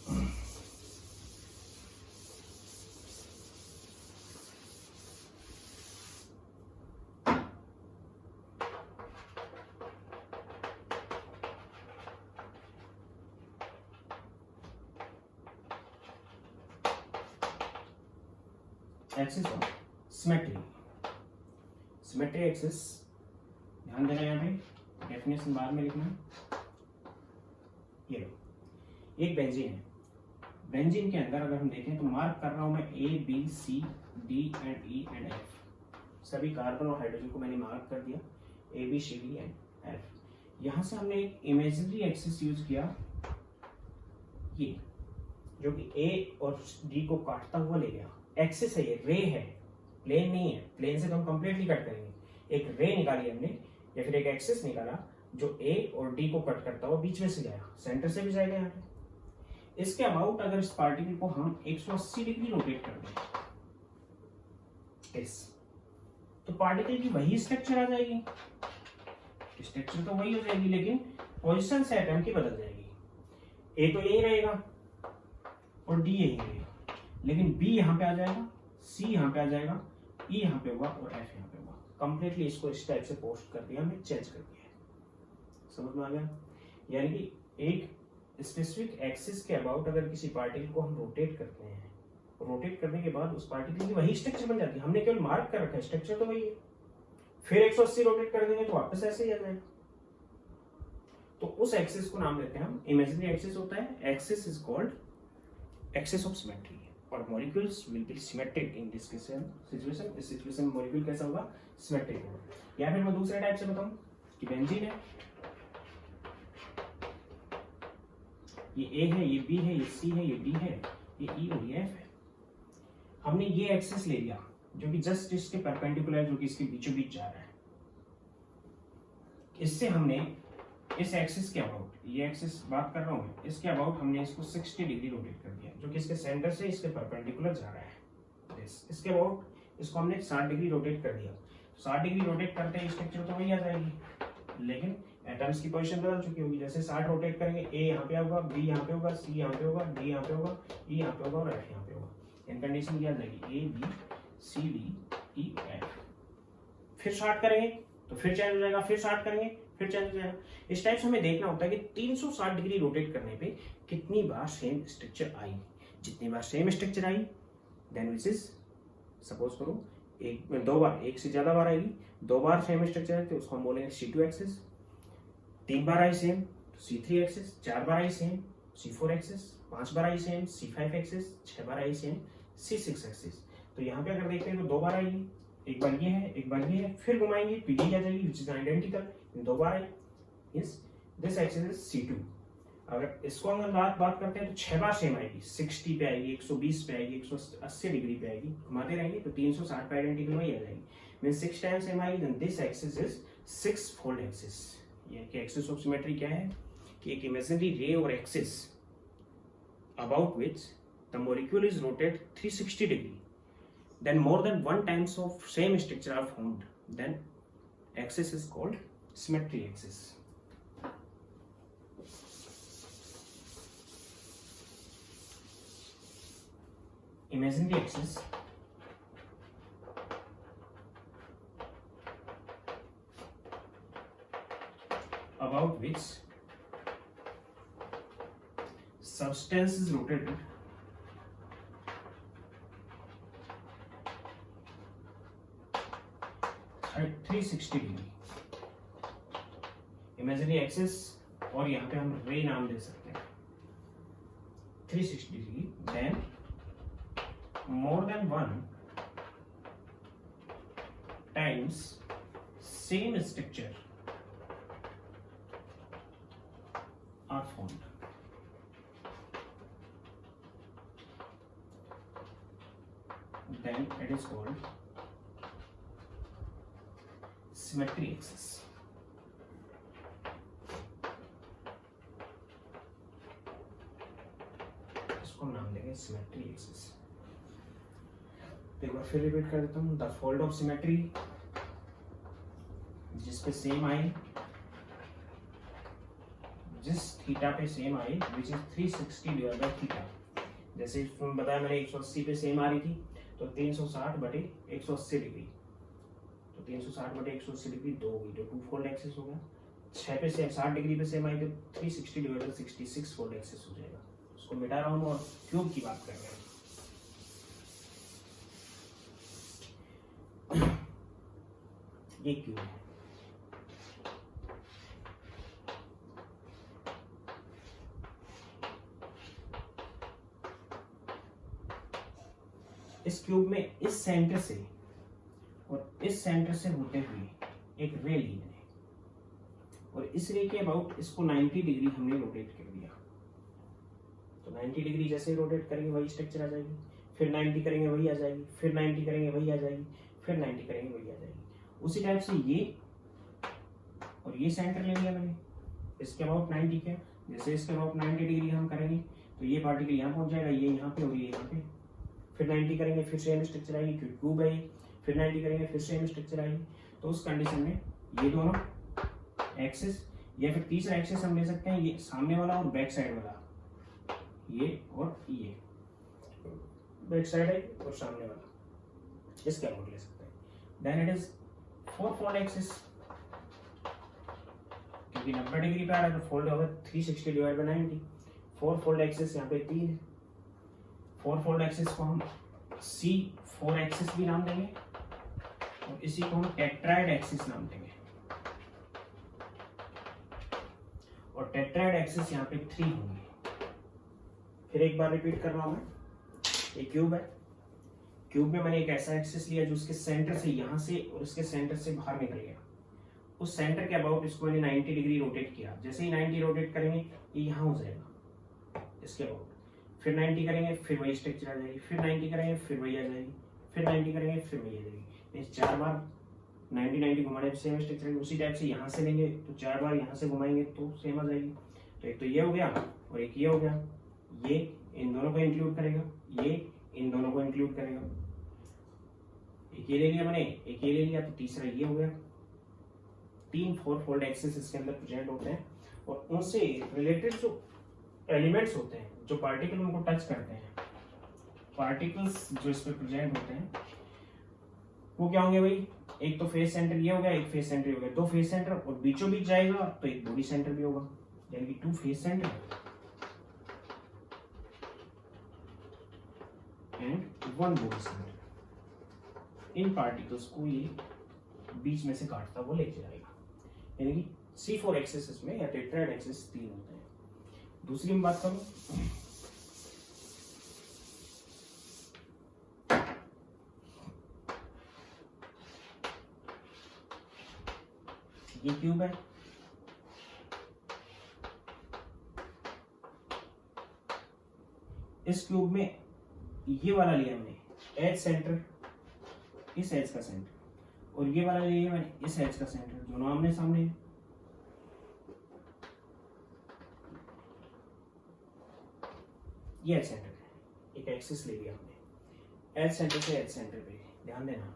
Axis of symmetry, symmetry axis, ध्यान देना यहाँ पे डेफिनेशन बार में लिखना। ये लो, एक बेंजीन है, बेंजीन के अंदर अगर हम देखें तो मार्क कर रहा हूं मैं A B C D and E and F, सभी कार्बन और हाइड्रोजन को मैंने मार्क कर दिया A B C D and F। यहां से हमने एक इमेजिनरी एक्सिस यूज किया, ये जो कि A और D को काटता हुआ ले गया। एक्सिस है, ये रे है, प्लेन नहीं है। प्लेन से तो हम कंप्लीटली कट करेंगे। एक रे निकाली हमने या फिर एक एक्सिस निकाला जो A और D को कट करता हुआ बीच में से गया, सेंटर से भी जाएगा यहाँ पे। इसके अबाउट अगर इस पार्टिकल को हम 180 डिग्री रोटेट कर दें इस, तो पार्टिकल की वही स्ट्रक्चर आ जाएगी। स्ट्रक्चर तो वही हो जाएगी लेकिन पोजीशन से एटम की बदल जाएगी। A तो यही रहेगा और D यही रहेगा, लेकिन B यहाँ पे आ जाएगा, C यहाँ पे आ जाएगा, E यहाँ पे हुआ और F यहाँ पे हुआ। कंप्लीटली इसको इस टाइप से पोस्ट कर दिया, हमने चेंज कर दिया। समझ में आ गया? यानी कि एक स्पेसिफिक एक्सिस के अबाउट अगर किसी पार्टिकल को हम रोटेट करते हैं, रोटेट करने के बाद उस पार्टिकल की वही स्ट्रक्चर बन जाती है। हमने केवल मार्क कर रखा है, स्ट्रक्चर तो वही है। फिर 180 रोटेट कर देंगे तो वापस ऐसे ही आ जाएगा। तो उस एक्सिस को नाम देते हैं हम इमेजिनरी एक्सिस होता है। Axis is called axis of symmetry और molecules will be symmetric in this situation. इस सिचुएशन में मॉलिक्यूल कैसा होगा, सिमेट्रिक होगा। या फिर मैं दूसरे टाइप से बताऊं कि बेंजीन है, ये A है, ये B है, ये C है, ये D है, ये E और ये F है। हमने ये एक्सिस ले लिया जो कि जस्ट इसके परपेंडिकुलर, जो कि इसके बीचों बीच जा रहा है। इससे हमने इस एक्सिस के अबाउट, ये एक्सिस बात कर रहा हूँ मैं, इसके अबाउट हमने इसको 60 डिग्री रोटेट कर दिया, जो कि इसके सेंटर से इसके परपेंडिकुलर जा रहा है। इसके अबाउट इसको हमने 60 डिग्री रोटेट कर दिया। 60 डिग्री रोटेट करते हैं स्ट्रक्चर तो वही आ जाएगी, लेकिन एटम्स की पोजीशन बदल चुकी होगी। जैसे 60 रोटेट करेंगे, ए यहाँ पे होगा, बी यहाँ पे होगा, सी यहाँ पे होगा, डी यहाँ पे होगा, ई यहाँ पे होगा और एफ यहाँ पे होगा। इन कंडीशन क्या आ जाएगी, A B C D E F. फिर 60 करेंगे तो फिर चेंज हो जाएगा, फिर 60 करेंगे फिर चेंज हो जाएगा। इस टाइप से हमें देखना होता है कि 360 डिग्री रोटेट करने पे कितनी बार सेम स्ट्रक्चर आई। जितनी बार सेम स्ट्रक्चर आई देन विच इज, सपोज करो दो बार, एक से ज्यादा बार आएगी, 2 बार सेम स्ट्रक्चर है तो उसको हम बोलेंगे C2 एक्सिस। 3 बार आई सेम तो C3 एक्सिस, 4 बार आई सेम C4 एक्सिस, 5 बार आई सेम C5 एक्सिस, 6 बार आई सेम C6 एक्सिस। तो यहाँ पे अगर देखते हैं तो 2 बार आएगी, एक बार ये है एक बार ये है, फिर घुमाएंगे तो ये आ जाएगी which is identical, 2 bar I. This axis is C2। अगर इसको अगर बात करते हैं तो 6 बार सेम आएगी, 60 पे आएगी, 120 पे आएगी, 180 डिग्री पे आएगी, घुमाते रहेंगे तो 360 पे आइडेंटिकल वही आ जाएगी। मीन 6 टाइम्स सेम आएगी। Then this axis is 6 fold axis. ये कि एक्सिस ऑफ सिमेट्री क्या है कि एक इमेजिनरी रे और axis about which the molecule is rotate 360 degree, then more than one times of same structure are formed, then axis is called symmetry axis. Imaginary axis about which substance is rotated 360 degree. Imaginary axis और यहाँ पे हम रे नाम दे सकते हैं 360 degree. Then more than one times same structure are formed, then it is called symmetry axis। इसको नाम देंगे symmetry axis। एक बार फिर रिपीट कर देता हूँ, द फोल्ड ऑफ सिमेट्री जिसपे सेम आई, जिस थीटा पे same I which is 360 divide by theta. जैसे इसमें बताया मैंने 180 पे सेम आ रही थी तो 360 बटे 180 डिग्री, तो 360 बटे 180 डिग्री 2 हुई, तो 2 फोल्ड एक्सिस हो गया। 6 पे से 60 डिग्री पे सेम आई तो 360 डिवाइड बाय 66 फोल्ड एक्सिस हो जाएगा। उसको मिटा रहा हूँ और क्यूब की बात कर रहे हैं। ये क्यूब है, इस क्यूब में इस सेंटर से और इस सेंटर से होते हुए एक रे ली है और इस रे के अबाउट इसको 90 डिग्री हमने रोटेट कर दिया। तो 90 डिग्री जैसे रोटेट करेंगे वही स्ट्रक्चर आ जाएगी, फिर 90 करेंगे वही आ जाएगी, फिर 90 करेंगे वही आ जाएगी, फिर 90 करेंगे वही आ जाएगी। उसी टाइप से ये और ये सेंटर ले लिया मैंने, इसके अबाउट 90 के, जैसे इसके अबाउट 90 डिग्री हम करेंगे तो ये पार्टिकल यहाँ पहुंच जाएगा, ये यहाँ पे और ये यहाँ पे। फिर 90 करेंगे फिर सेम स्ट्रक्चर आएगी क्योंकि क्यूब है, फिर 90 करेंगे फिर सेम स्ट्रक्चर आएगी। तो उस कंडीशन में ये दोनों एक्सिस या फिर तीसरा एक्सिस हम ले सकते हैं, ये सामने वाला और बैक साइड वाला, ये और ये बैक साइड है और सामने वाला, इसके अबाउट ले सकते हैं। Then it is 4 fold axis, क्योंकि 90 डिग्री पे आ रहा है तो फोल्ड होगा 360 डिवाइड बाय 90। 4 फोल्ड एक्सिस यहाँ पे 3 है। 4 फोल्ड एक्सिस को हम C4 एक्सिस भी नाम देंगे और इसी को हम टेट्राइड एक्सिस नाम देंगे। और टेट्राइड एक्सिस यहाँ पे 3 होंगे। फिर एक बार रिपीट कर रहा हूं मैं, ये क्यूब है, क्यूब में मैंने एक ऐसा एक्सिस लिया जो उसके सेंटर से यहाँ से और इसके सेंटर से बाहर निकल गया। उस सेंटर के अबाउट इसको मैंने 90 डिग्री रोटेट किया। जैसे ही 90 रोटेट करेंगे ये यहाँ हो जाएगा इसके अबाउट, फिर 90 करेंगे फिर वही स्ट्रक्चर आ जाएगी, फिर 90 करेंगे फिर वही आ जाएगी, फिर 90 करेंगे फिर वही आ जाएगी। 4 बार 90 घुमाने पे सेम स्ट्रक्चर है। उसी टाइप से यहाँ से लेंगे तो 4 बार यहाँ से घुमाएंगे तो सेम आ जाएगी। तो एक तो ये हो गया और एक ये हो गया, ये इन दोनों को इंक्लूड करेगा, ये इन दोनों को इंक्लूड करेगा। एक ये ले लिया मैंने, एक ये ले लिया, तो तीसरा ये हो गया। 3 4 फोल्ड एक्सिस इसके अंदर प्रेजेंट होते हैं और उनसे रिलेटेड जो एलिमेंट्स होते हैं, जो पार्टिकल उनको टच करते हैं, पार्टिकल्स जो इस पर प्रेजेंट होते हैं वो क्या होंगे भाई? एक तो फेस सेंटर ये हो गया, एक फेस सेंटर ये हो गया, 2 फेस सेंटर और बीचों बीच जाएगा तो एक बॉडी सेंटर भी होगा, यानी कि 2 face centre and 1 body centre. In particles को ये बीच में से काटता वो लेके जाएगा, यानी कि C4 एक्सिस में या टेट्राहेड एक्सिस 3 होते हैं। दूसरी में बात करूं, ये क्यूब है, इस क्यूब में ये वाला लिया मैंने एज सेंटर, इस एज का सेंटर, और ये वाला लिया मैंने इस एज का सेंटर, दोनों आमने सामने हैं। ये एज सेंटर है, एक एक्सिस ले लिया हमने एज सेंटर से एज सेंटर पे। ध्यान देना,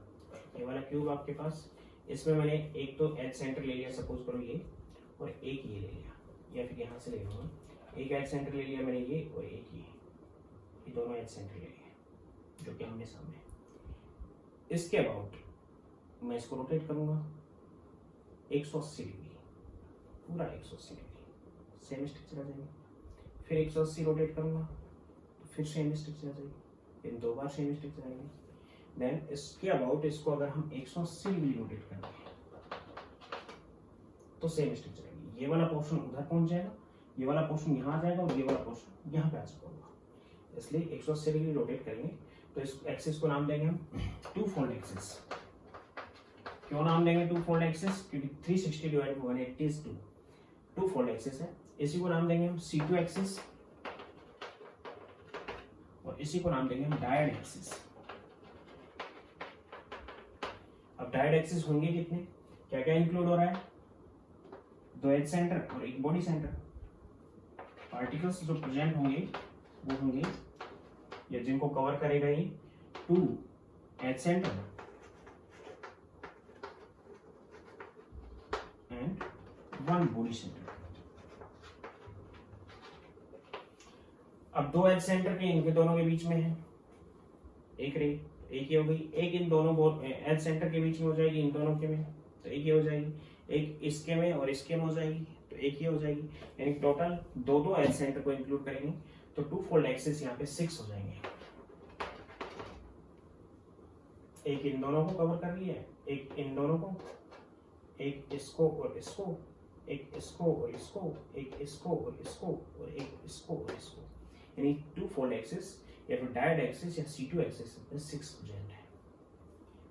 ये वाला क्यूब आपके पास, इसमें मैंने एक तो एज सेंटर ले लिया, सपोज करो ये, और एक ये ले लिया, या फिर यहाँ से ले लूँगा, एक एज सेंटर ले लिया मैंने ये और एक ये दोनों एज सेंटर ले लिए जो कि आमने सामने। इसके अबाउट मैं इसको रोटेट करूँगा 180 डिग्री, पूरा 180 डिग्री, सेम स्ट्रक्चर आ जाएगी। फिर 180 रोटेट करूँगा तो फिर सेम स्ट्रक्चर आ जाएगी, फिर 2 बार सेम स्ट्रक्चर आएगी। देन इसके अबाउट इसको अगर हम 180 डिग्री रोटेट करेंगे तो सेम स्ट्रक्चर आएगी। ये वाला पोर्शन उधर पहुंच जाएगा, ये वाला पोर्शन यहाँ आ जाएगा और ये वाला पोर्शन यहाँ पे आ जाएगा। इसलिए 180 डिग्री रोटेट करेंगे तो इस एक्सिस को नाम देंगे हम 2 फोल्ड एक्सिस। क्यों नाम देंगे 2 फोल्ड एक्सिस? क्योंकि 360 divide by 180 is 2 fold axis है। इसी को नाम देंगे हम C2 एक्सिस और इसी को नाम देंगे हम डायड एक्सिस। अब डायड एक्सिस होंगे कितने, क्या क्या इंक्लूड हो रहा है? 2 एज सेंटर और एक बॉडी सेंटर। पार्टिकल्स जो प्रेजेंट होंगे वो होंगे या जिनको कवर करेगा ये 2 edge centre and 1 body centre. अब 2 एज सेंटर के इनके दोनों के बीच में है एक रे, एक ये हो गई, एक इन दोनों एज सेंटर के बीच में हो जाएगी, इन दोनों के में तो एक ये हो जाएगी, एक इसके में और इसके में हो जाएगी तो एक ये हो जाएगी, यानी टोटल 2 एज सेंटर को इंक्लूड करेंगे तो 2 फोल्ड एक्सिस यहाँ पे 6 हो जाएंगे। एक इन दोनों को कवर कर लिया, एक इन दोनों को, एक इसको और इसको, एक इसको और इसको, एक इसको और इसको और एक इसको और इसको, यानी 2 फोल्ड एक्सिस या फिर डायड एक्सिस या C2 एक्सिस में 6 प्रेजेंट है।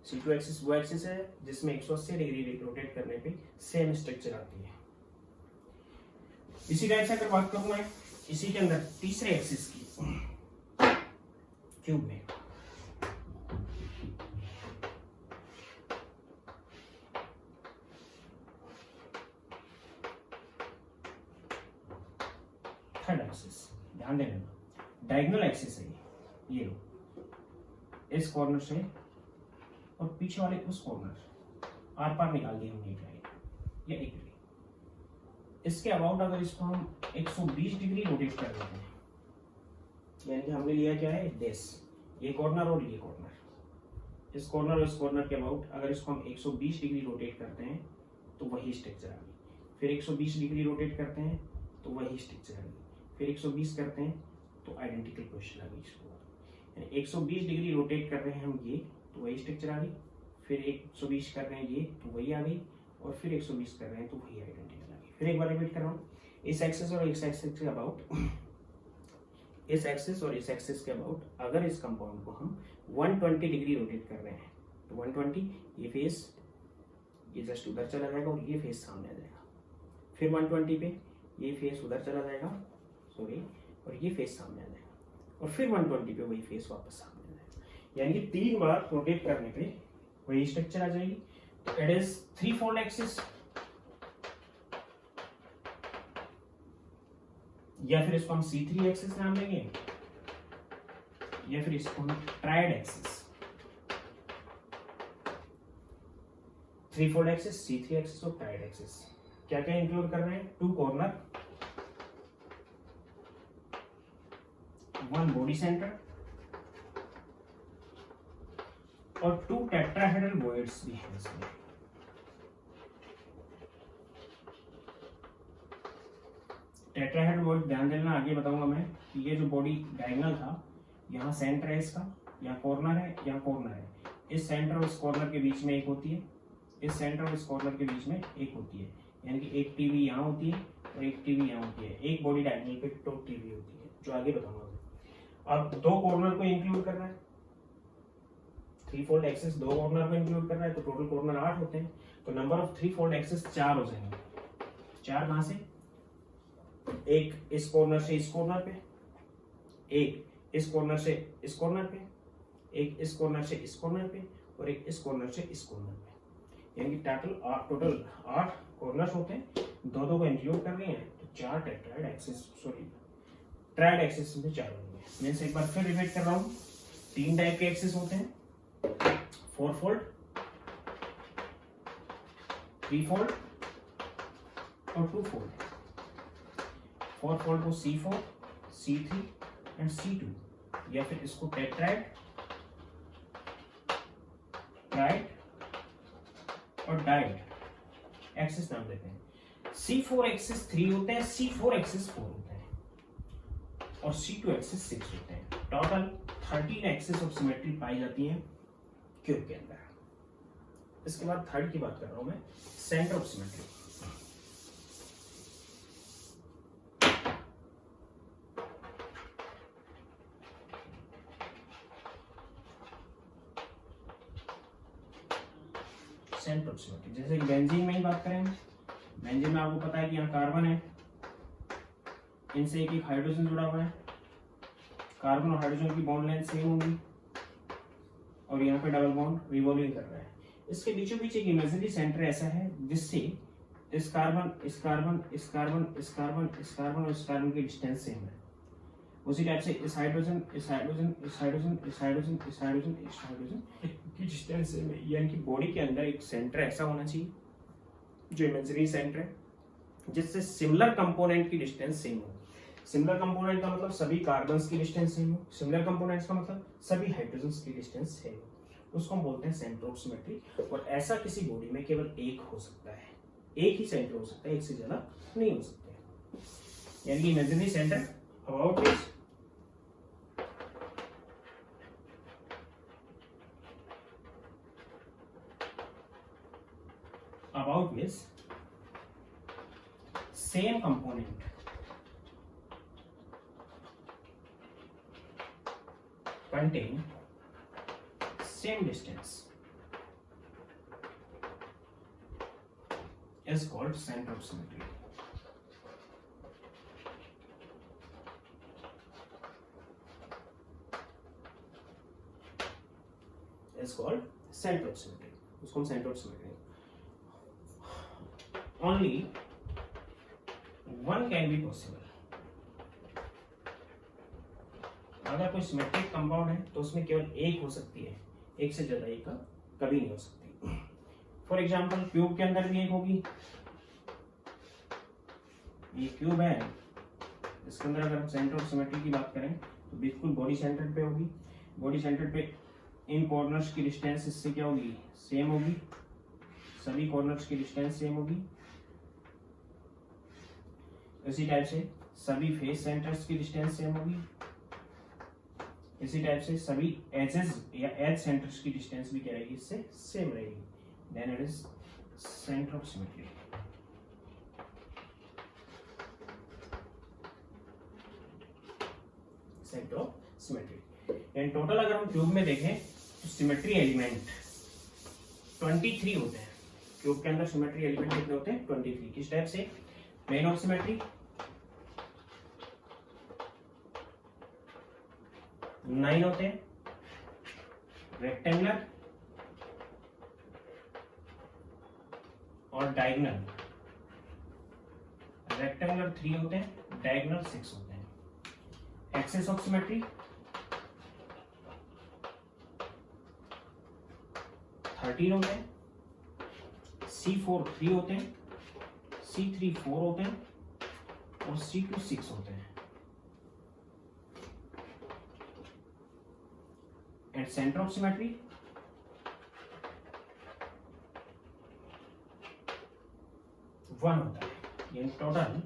C2 एक्सिस वो एक्सिस है जिसमें 180 डिग्री रोटेट करने पे सेम स्ट्रक्चर आती है। इसी टाइप से अगर बात करूं मैं इसी के अंदर तीसरे एक्सिस की क्यूब में, थर्ड एक्सिस, ध्यान देना डायगोनल एक्सिस है ये लो, इस कॉर्नर से और पीछे वाले उस कॉर्नर आर पार निकाल दी हमने एक लाइन या एक डिग्री। इसके अबाउट अगर इसको हम 120 डिग्री रोटेट कर देते हैं, यानी कि हमने लिया क्या है दिस, ये कॉर्नर और ये कॉर्नर, इस कॉर्नर और इस कॉर्नर के अबाउट अगर इसको हम 120 डिग्री रोटेट करते हैं तो वही स्ट्रक्चर आ गई। फिर 120 डिग्री रोटेट करते हैं तो वही स्ट्रक्चर आ गई, फिर 120 करते हैं तो आइडेंटिकल पोजीशन आ गई। इसको यानी 120 डिग्री रोटेट कर रहे हैं हम ये तो वही स्ट्रक्चर आ गई, फिर 120 कर रहे हैं ये तो वही आ गई, और फिर 120 कर रहे हैं तो वही आइडेंटिकल आ गई। फिर एक बार रिपीट कर रहा हूँ, इस एक्सिस और इस एक्सिस के अबाउट, इस एक्सिस और इस एक्सिस के अबाउट अगर इस कंपाउंड को हम 120 डिग्री रोटेट कर रहे हैं तो 120, ये फेस ये जस्ट उधर चला जाएगा और ये फेस सामने आ जाएगा, फिर 120 पे ये फेस उधर चला जाएगा, सॉरी, और ये फेस सामने आ जाएगा, और फिर 120 पे वही फेस वापस सामने आ जाएगा। यानी कि 3 बार रोटेट करने पे वही स्ट्रक्चर आ जाएगी। तो it is three fold axis, या फिर इसको हम C3 एक्सिस नाम देंगे, या फिर इसको हम triad axis, three fold axis, C3 axis और ट्रायड एक्सिस। क्या क्या इंक्लूड कर रहे हैं? Two corner, one body centre और टू टेट्राहेड्रल वॉइड्स भी हैं इसमें। टेट्राहेड्रल वॉइड ध्यान देना, आगे बताऊंगा मैं कि ये जो बॉडी डायगोनल था, यहाँ सेंटर है इसका, यहाँ कॉर्नर है, यहाँ कॉर्नर है, इस सेंटर और इस कॉर्नर के बीच में एक होती है, इस सेंटर और इस कॉर्नर के बीच में एक होती है, यानी कि एक टीवी यहाँ होती है और एक टीवी यहाँ होती है, एक बॉडी डायगोनल पे दो टीवी होती है, जो आगे बताऊंगा। अब दो कॉर्नर को इंक्लूड कर रहा है, थ्री फोल्ड एक्सिस दो कॉर्नर को इंक्लूड कर रहा है, तो टोटल कॉर्नर 8 होते हैं, तो number of three fold axis 4 हो जाएंगे। 4 कहां से? एक इस कॉर्नर से इस कॉर्नर पे, एक इस कॉर्नर से इस कॉर्नर पे, एक इस कॉर्नर से इस कॉर्नर पे और एक इस कॉर्नर से इस कॉर्नर पे, यानी कि टोटल 8 कॉर्नर्स होते हैं, दो दो को इंक्लूड कर रहे हैं, तो 4 टेट्राहेड एक्सिस, सॉरी ट्रायड एक्सिस में 4 होंगे। मैं से एक बार फिर रिपीट कर रहा हूँ, 3 टाइप के एक्सिस होते हैं, 4 फोल्ड, 3 फोल्ड और 2 फोल्ड। 4 फोल्ड को C4, C3 एंड C2, या फिर इसको टेट्राइड, ट्राइड और डाइड एक्सिस नाम देते हैं। C4 एक्सिस 3 होते हैं, C4 एक्सिस 4 होते हैं और C2 एक्सिस 6 होते हैं। टोटल 13 एक्सिस ऑफ सिमेट्री पाई जाती है क्यूब के अंदर। इसके बाद थर्ड की बात कर रहा हूं मैं, centre of symmetry. Centre of symmetry, जैसे कि बेंजीन में ही बात करें, बेंजीन में आपको पता है कि यहाँ कार्बन है, इनसे एक हाइड्रोजन जुड़ा हुआ है, कार्बन और हाइड्रोजन की बॉन्ड लेंथ सेम होगी और यहाँ पे डबल बॉन्ड रिवॉल्विंग कर रहा है। इसके बीचों बीच एक इमेजिनरी सेंटर ऐसा है जिससे इस कार्बन इस कार्बन इस कार्बन इस कार्बन इस कार्बन और इस कार्बन की डिस्टेंस सेम है। उसी टाइप से इस हाइड्रोजन इस हाइड्रोजन इस हाइड्रोजन इस हाइड्रोजन इस हाइड्रोजन इस हाइड्रोजन की डिस्टेंस सेम है, यानी कि बॉडी के अंदर एक सेंटर ऐसा होना चाहिए जो इमेजिनरी सेंटर है जिससे सिमिलर कंपोनेंट की डिस्टेंस सेम हो। सिमिलर कंपोनेंट का मतलब सभी कार्बन्स की डिस्टेंस सेम हो, सिमिलर कंपोनेंट्स का मतलब सभी हाइड्रोजन्स की डिस्टेंस सेम हो, उसको हम बोलते हैं सेंटर ऑफ सिमेट्री। और ऐसा किसी बॉडी में केवल एक हो सकता है, एक ही सेंटर हो सकता है, एक से ज्यादा नहीं हो सकते। यानी कि imaginary centre about which same component contain same distance is called center of symmetry. Is called center of symmetry. उसको हम center of symmetry. Only one can be possible. अगर कोई सिमेट्रिक कंपाउंड है तो उसमें केवल एक हो सकती है, एक से ज्यादा एक कभी नहीं हो सकती। फॉर एग्जाम्पल क्यूब के अंदर भी एक होगी, ये क्यूब है, इसके अंदर अगर हम सेंटर ऑफ सिमेट्री की बात करें तो बिल्कुल बॉडी सेंटर पे होगी। बॉडी सेंटर पे इन कॉर्नर्स की डिस्टेंस इससे क्या होगी, सेम होगी, सभी कॉर्नर्स की डिस्टेंस सेम होगी। इसी टाइप से सभी फेस सेंटर्स की डिस्टेंस सेम होगी। इसी टाइप से सभी एजेस या एज सेंटर्स की डिस्टेंस भी क्या रहेगी, इससे सेम रहेगी। Then it is centre of symmetry. Centre of symmetry. In total अगर हम क्यूब में देखें तो सिमेट्री एलिमेंट 23 होते हैं। क्यूब के अंदर सिमेट्री एलिमेंट कितने होते हैं, 23। किस टाइप से, प्लेन ऑफ सिमेट्री, 9 होते हैं, रेक्टेंगुलर, डायगोनल, रेक्टेंगुलर 3 होते हैं, डायगोनल 6 होते हैं। एक्सिस ऑफ सिमेट्री 13 होते हैं, C4 3 होते हैं, C3 4 होते हैं और C2 6 होते हैं। एंड सेंटर ऑफ सिमेट्री 1 होता है। यानी टोटल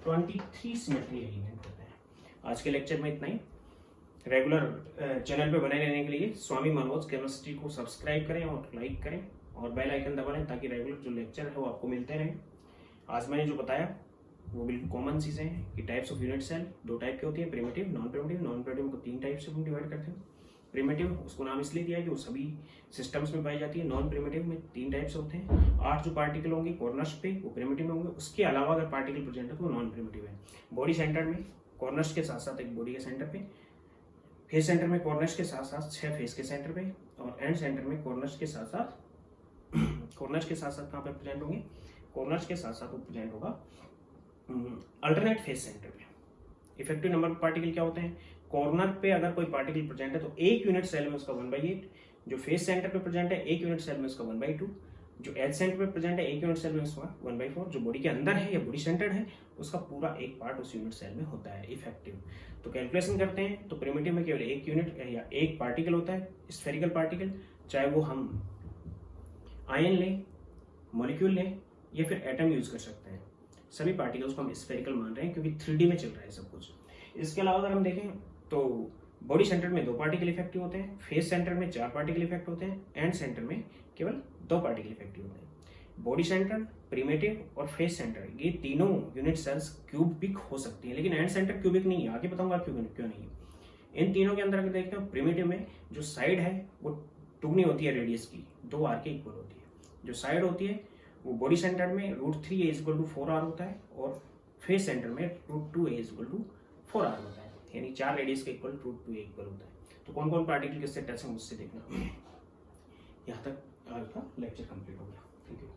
23 सिमेट्री एलिमेंट होते हैं। आज के लेक्चर में इतना ही। रेगुलर चैनल पे बने रहने के लिए स्वामी मनोज केमिस्ट्री को सब्सक्राइब करें और लाइक करें और बेल आइकन दबा लें ताकि रेगुलर जो लेक्चर है वो आपको मिलते रहें। आज मैंने जो बताया वो बिल्कुल कॉमन चीज़ें हैं कि types of unit cell 2 type की होती है, primitive, non primitive. Non primitive को 3 टाइप से हम डिवाइड करते हैं। प्रिमिटिव उसको नाम इसलिए दिया है कि वो सभी सिस्टम्स में पाई जाती है। नॉन प्रिमिटिव में 3 टाइप्स होते हैं। 8 जो पार्टिकल होंगे कॉर्नर्स पे वो प्रिमिटिव में होंगे, उसके अलावा अगर पार्टिकल प्रेजेंट है तो वो नॉन प्रिमिटिव है। बॉडी सेंटर में कॉर्नर्स के साथ साथ एक बॉडी के सेंटर पे, फेस सेंटर में कॉर्नर्स के साथ साथ 6 फेस के सेंटर पे और एंड सेंटर में कॉर्नर्स के साथ साथ कहाँ पे प्रेजेंट होंगे, कॉर्नर्स के साथ साथ वो प्रेजेंट होगा अल्टरनेट फेस सेंटर पे। इफेक्टिव नंबर पार्टिकल क्या होते हैं, कॉर्नर पे अगर कोई पार्टिकल प्रेजेंट है तो एक यूनिट सेल में उसका 1/8, जो फेस सेंटर पे प्रेजेंट है एक यूनिट सेल में उसका 1/2, जो एज सेंटर पे प्रेजेंट है एक यूनिट सेल में उसका 1/4, जो बॉडी के अंदर है या बॉडी सेंटर है उसका पूरा एक पार्ट उस यूनिट सेल में होता है इफेक्टिव। तो कैलकुलेशन करते हैं तो प्रिमिटिव में केवल एक यूनिट या एक पार्टिकल होता है, स्फेरिकल पार्टिकल, चाहे वो हम आयन लें, मॉलिक्यूल लें या फिर एटम यूज कर सकते हैं। सभी पार्टिकल्स को हम स्फेरिकल मान रहे हैं क्योंकि 3D में चल रहा है सब कुछ। इसके अलावा अगर हम देखें तो बॉडी सेंटर में 2 पार्टिकल इफेक्टिव होते हैं, फेस सेंटर में 4 पार्टिकल इफेक्ट होते हैं, एंड सेंटर में केवल 2 पार्टिकल इफेक्टिव होते हैं। बॉडी सेंटर, प्रिमिटिव और फेस सेंटर ये तीनों यूनिट सेल्स क्यूबिक हो सकती हैं, लेकिन एंड सेंटर क्यूबिक नहीं है। आगे बताऊंगा क्यों नहीं। इन तीनों के अंदर अगर देखते हैं प्रिमिटिव में जो साइड है वो टुकनी होती है रेडियस की, 2 आर के इक्वल होती है। जो साइड होती है वो बॉडी सेंटर में √3a = 4r होता है और फेस सेंटर में √2a = 4r होता है, यानी 4 रेडियस के इक्वल √2a इक्वल होता है। तो कौन कौन पार्टिकल किससे टच है मुझसे देखना। यहाँ तक आज का लेक्चर कंप्लीट हो गया। Thank you.